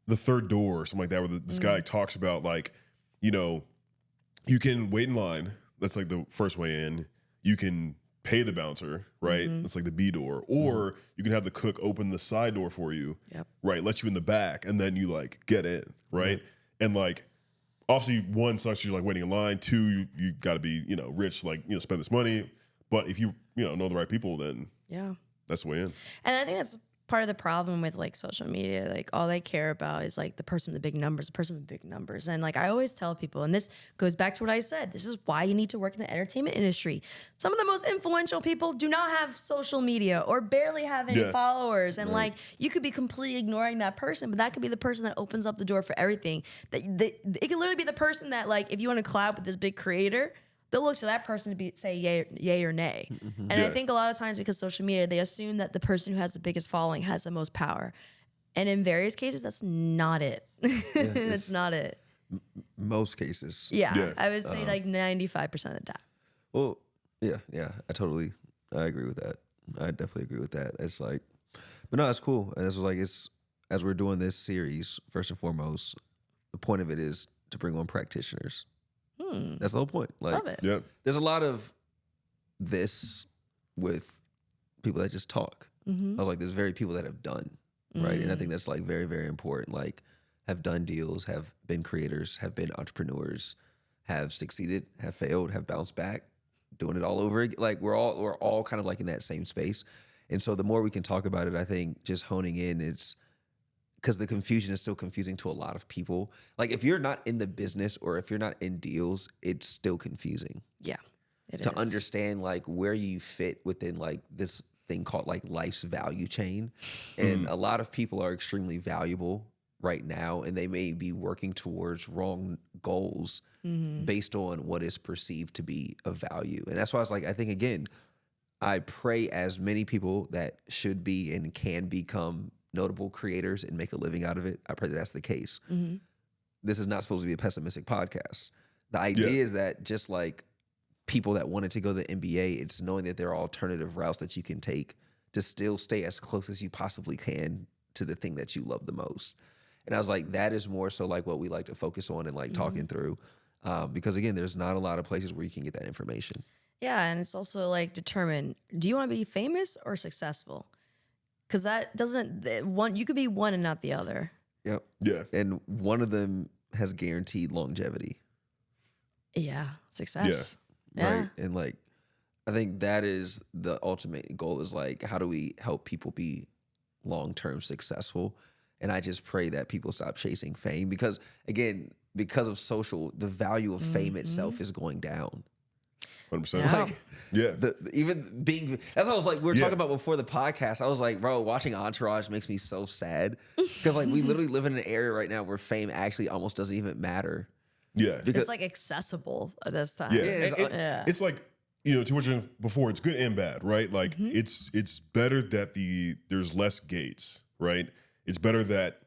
A: The Third Door or something like that, where this guy talks about like, you know, you can wait in line. That's like the first way in. You can pay the bouncer, right? It's like the B door, or you can have the cook open the side door for you,
C: Yep.
A: right? Let you in the back, and then you like get in, right? And like, obviously, one sucks. You're like waiting in line. Two, you got to be rich, like spend this money. But if you know the right people, then
C: Yeah.
A: that's the way in.
C: And I think that's part of the problem with like social media. Like all they care about is like the person with the big numbers, the person with big numbers. And like I always tell people, and this goes back to what I said, this is why you need to work in the entertainment industry. Some of the most influential people do not have social media or barely have any
A: Yeah.
C: followers. And like you could be completely ignoring that person, but that could be the person that opens up the door for everything. It can literally be the person that like if you want to collab with this big creator, they'll look to that person to say yay or nay. And I
A: Yeah.
C: think a lot of times because social media, they assume that the person who has the biggest following has the most power. And in various cases, that's not it. That's not it.
B: most cases.
C: Yeah,
A: Yeah.
C: I would say like 95% of the time.
B: Well, yeah. I agree with that. I definitely agree with that. It's like, but no, it's cool. And it's like as we're doing this series, first and foremost, the point of it is to bring on practitioners. That's the whole point. Like,
C: Love it.
A: Yeah,
B: there's a lot of this with people that just talk. I was like, there's very people that have done, right? And I think that's like very, very important. Like, have done deals, have been creators, have been entrepreneurs, have succeeded, have failed, have bounced back, doing it all over again. Like we're all kind of like in that same space. And so the more we can talk about it, I think just honing in, it's because the confusion is still confusing to a lot of people. Like if you're not in the business or if you're not in deals, it's still confusing
C: Yeah, it
B: to
C: is.
B: understand like where you fit within like this thing called like life's value chain. And a lot of people are extremely valuable right now, and they may be working towards wrong goals based on what is perceived to be of value. And that's why I was like, I think again, I pray as many people that should be and can become notable creators and make a living out of it. I pray that that's the case. This is not supposed to be a pessimistic podcast. The idea is that just like people that wanted to go to the NBA, it's knowing that there are alternative routes that you can take to still stay as close as you possibly can to the thing that you love the most. And I was like, that is more so like what we like to focus on and like talking through. Because again, there's not a lot of places where you can get that information.
C: Yeah, and it's also like determine, do you want to be famous or successful? Because that doesn't, one, you could be one and not the other.
B: Yep.
A: yeah,
B: And one of them has guaranteed longevity.
C: Yeah, success. Yeah.
B: Right. And like, I think that is the ultimate goal is like, how do we help people be long-term successful? And I just pray that people stop chasing fame because again, because of social, the value of fame itself is going down.
A: 100%.
C: Yeah.
B: Like
A: Yeah,
B: even being, that's what I was like, we were
A: Yeah.
B: talking about before the podcast. I was like, bro, watching Entourage makes me so sad because like we literally live in an area right now where fame actually almost doesn't even matter.
A: yeah,
B: Because
C: It's like accessible at this time.
A: yeah.
B: it's-
A: And it's like to what you before. It's good and bad, right? Like it's better that there's less gates, right? It's better that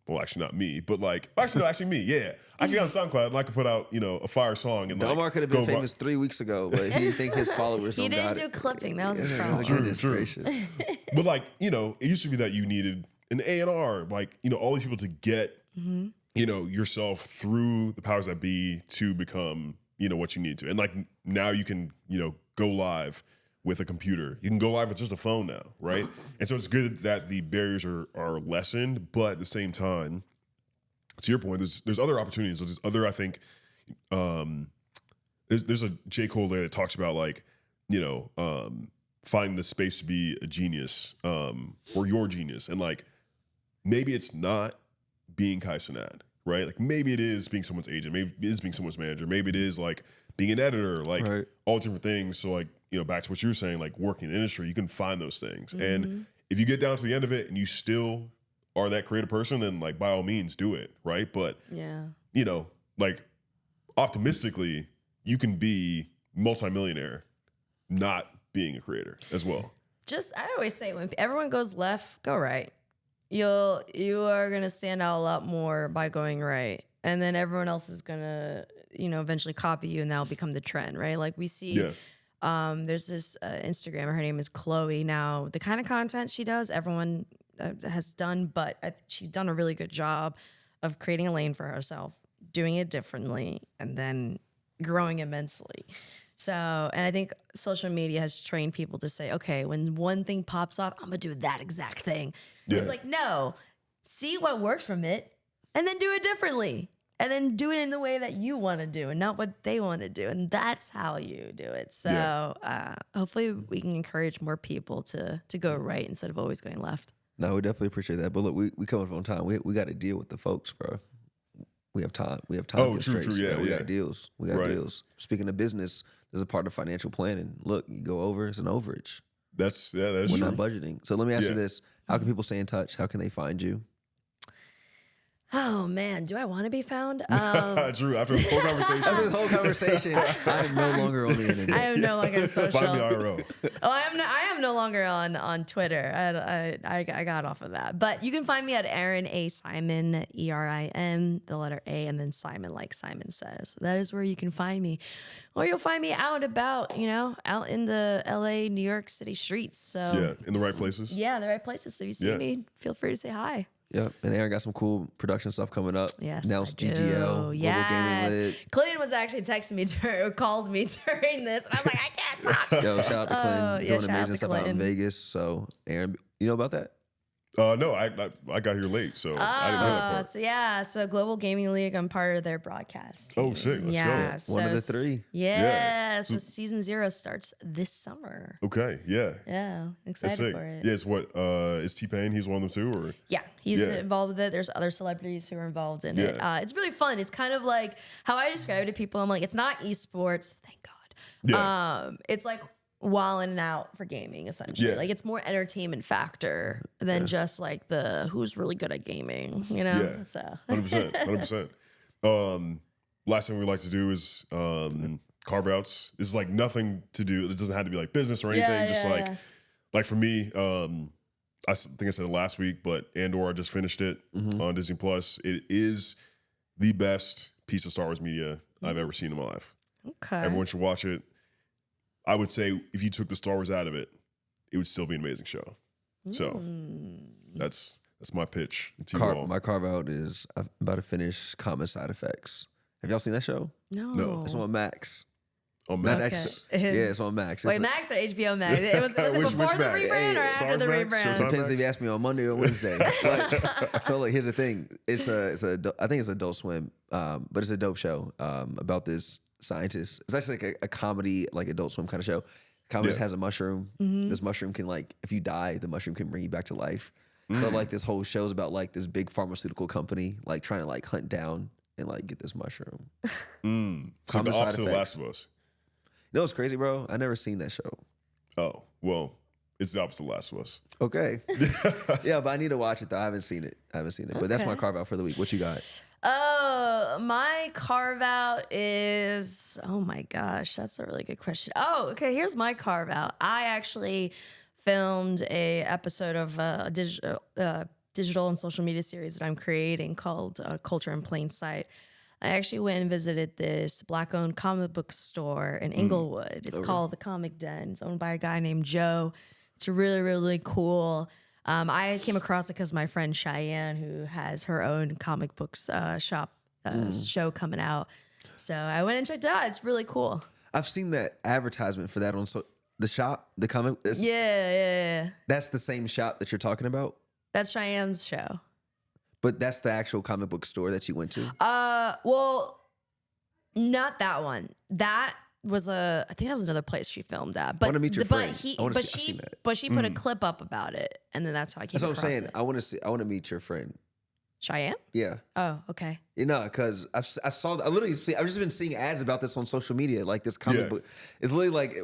A: well, actually not me, but like, actually me, yeah. I can get on SoundCloud and I can put out, you know, a fire song. And
B: Dalmar
A: like,
B: could have been
A: go
B: famous 3 weeks ago, but he didn't think his followers
C: He
B: don't got
C: didn't do
B: it.
C: clipping. That was his problem.
A: True.
B: Gracious.
A: But like, you know, it used to be that you needed an A&R, like, you know, all these people to get, you know, yourself through the powers that be to become, you know, what you need to. And like now you can, you know, go live with a computer. You can go live with just a phone now, right? And so it's good that the barriers are lessened, but at the same time, to your point, there's other opportunities. There's other, I think, there's a J. Cole there that talks about like, you know, finding the space to be a genius or your genius. And like, maybe it's not being Kai Cenat, right? Like maybe it is being someone's agent. Maybe it is being someone's manager. Maybe it is like being an editor, like all different things. So like, you know, back to what you were saying, like working in the industry, you can find those things. And if you get down to the end of it and you still are that creative person, then like by all means do it, right? But you know, like optimistically, you can be multimillionaire not being a creator as well.
C: I always say when everyone goes left, go right. You are gonna stand out a lot more by going right, and then everyone else is gonna, you know, eventually copy you, and that'll become the trend, right? Like we see. There's this Instagrammer, her name is Chloe. Now, the kind of content she does, everyone has done, but she's done a really good job of creating a lane for herself, doing it differently, and then growing immensely. So, and I think social media has trained people to say, okay, when one thing pops up, I'm gonna do that exact thing. It's like, no, see what works from it, and then do it differently. And then do it in the way that you want to do and not what they want to do. And that's how you do it. So hopefully we can encourage more people to go right instead of always going left.
B: No, we definitely appreciate that. But look, we come up on time. We got to deal with the folks, bro. We have time. We have time.
A: Oh, true. Yeah,
B: we got deals. We got deals. Speaking of business, there's a part of financial planning. Look, you go over, it's an overage.
A: That's
B: We're
A: true.
B: not budgeting. So let me ask you this. How can people stay in touch? How can they find you?
C: Oh man, do I want to be found?
A: Drew, after this whole conversation,
B: I am no longer on the internet.
C: I am no longer on social.
A: Find me IRL.
C: Oh, I am no longer on Twitter. I got off of that. But you can find me at Erin A Simon, ERIN, the letter A, and then Simon, like Simon says. That is where you can find me, or you'll find me out about, you know, out in the LA, New York City streets. So
A: yeah, in the right places.
C: Yeah, the right places. So if you see me, feel free to say hi.
B: Yep, and Erin got some cool production stuff coming up.
C: Yes,
B: Announced
C: I do.
B: GGL, Global Gaming Lit.
C: Clinton was actually texting me or called me during this, and I was like, I can't talk.
B: Yo, shout out to Clinton, doing
C: shout out
B: amazing
C: to
B: stuff out in
C: Clinton.
B: Vegas. So, Erin, you know about that?
A: No, I got here late, so I didn't know that part.
C: So Global Gaming League, I'm part of their broadcast team.
A: Oh, sick. Let's go.
B: One of the three.
C: So season 0 starts this summer.
A: Okay, yeah.
C: Yeah,
A: That's
C: excited
A: sick.
C: for it.
A: Yeah, it's what, is T-Pain, he's one of them too, or?
C: Yeah, he's involved with it. There's other celebrities who are involved in it. It's really fun. It's kind of like how I describe it to people. I'm like, it's not esports, thank God.
A: Yeah.
C: It's like wilding out for gaming, essentially.
A: Yeah.
C: Like it's more entertainment factor than just like the who's really good at gaming, you know?
A: Yeah.
C: So
A: 100%. Last thing we like to do is carve outs. This is like nothing to do. It doesn't have to be like business or anything. Like for me, I think I said it last week, but Andor, I just finished it on Disney Plus. It is the best piece of Star Wars media I've ever seen in my life.
C: Okay.
A: Everyone should watch it. I would say if you took the Star Wars out of it, it would still be an amazing show. So that's my pitch to you all.
B: My carve out is I'm about to finish Common Side Effects. Have y'all seen that show?
C: No.
B: It's on Max.
A: On
B: Not
A: Max.
B: actually- yeah, it's on Max.
C: Wait, Max or HBO Max? Was it
A: Which
C: before the
A: Max?
C: rebrand or
A: Star
C: after the
A: Wars Max?
C: rebrand?
A: Showtime?
B: Depends if you ask me on Monday or Wednesday. So look, here's the thing. I think it's Adult Swim, but it's a dope show about this scientist. It's actually like a comedy, like Adult Swim kind of show. Comedy has a mushroom. This mushroom can, like, if you die, the mushroom can bring you back to life. So like this whole show's about like this big pharmaceutical company like trying to like hunt down and like get this mushroom.
A: So the opposite of Last of Us.
B: You know what's crazy, bro? I never seen that show.
A: Oh, well, it's the opposite of Last of Us.
B: Okay. Yeah, but I need to watch it though. I haven't seen it. But that's my carve out for the week. What you got?
C: Oh, my carve out is, oh my gosh, that's a really good question. Oh, okay, here's my carve out. I actually filmed a episode of Disney digital and social media series that I'm creating called Culture in Plain Sight. I actually went and visited this Black-owned comic book store in Inglewood. It's called The Comic Den. It's owned by a guy named Joe. It's really, really cool. I came across it because my friend Cheyenne, who has her own comic books shop show coming out. So I went and checked it out. It's really cool.
B: I've seen that advertisement for that on the shop, the comic.
C: Yeah.
B: That's the same shop that you're talking about?
C: That's Cheyenne's show.
B: But that's the actual comic book store that you went to?
C: Well, not that one. That was I think that was another place she filmed at. But,
B: I want to meet your friend.
C: But she put a clip up about it, and then that's how I came across it.
B: That's what I'm saying. I want to meet your friend.
C: Cheyenne?
B: Yeah.
C: Oh, okay.
B: You know, because I've just been seeing ads about this on social media. Like this comic book, it's literally like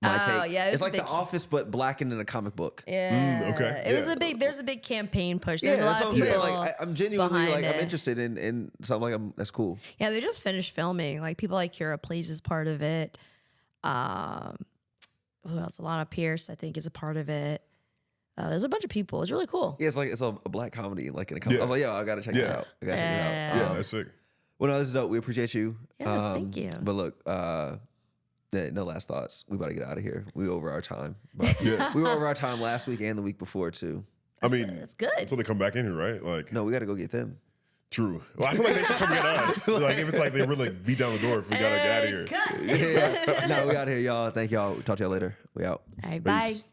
B: my take.
C: Yeah,
B: it's like The Office, but blackened in a comic book.
C: Yeah.
A: Okay.
C: It was a big. There's a big campaign push. There's a lot of people.
B: Like I'm genuinely
C: behind
B: I'm
C: it.
B: interested in something like that's cool.
C: Yeah, they just finished filming. Like people like Kira Please is part of it. Who else? Alana Pierce, I think, is a part of it. There's a bunch of people. It's really cool.
B: Yeah, it's a black comedy, like in a comedy. I was like, I gotta check this out. I gotta check it out.
A: Yeah, that's sick.
B: Well, no, this is dope. We appreciate you.
C: Yes, thank you.
B: But look, no last thoughts. We about to get out of here. We over our time. But we were over our time last week and the week before too.
A: I mean,
C: it's good.
A: Until they come back in here, right? Like,
B: no, we got to go get them.
A: True. Well, I feel like they should come get us. Like, if it's like they really beat down the door if we gotta get out of here.
B: No, we out here, y'all. Thank y'all. Talk to y'all later. We out.
C: All right, bye.
A: Peace.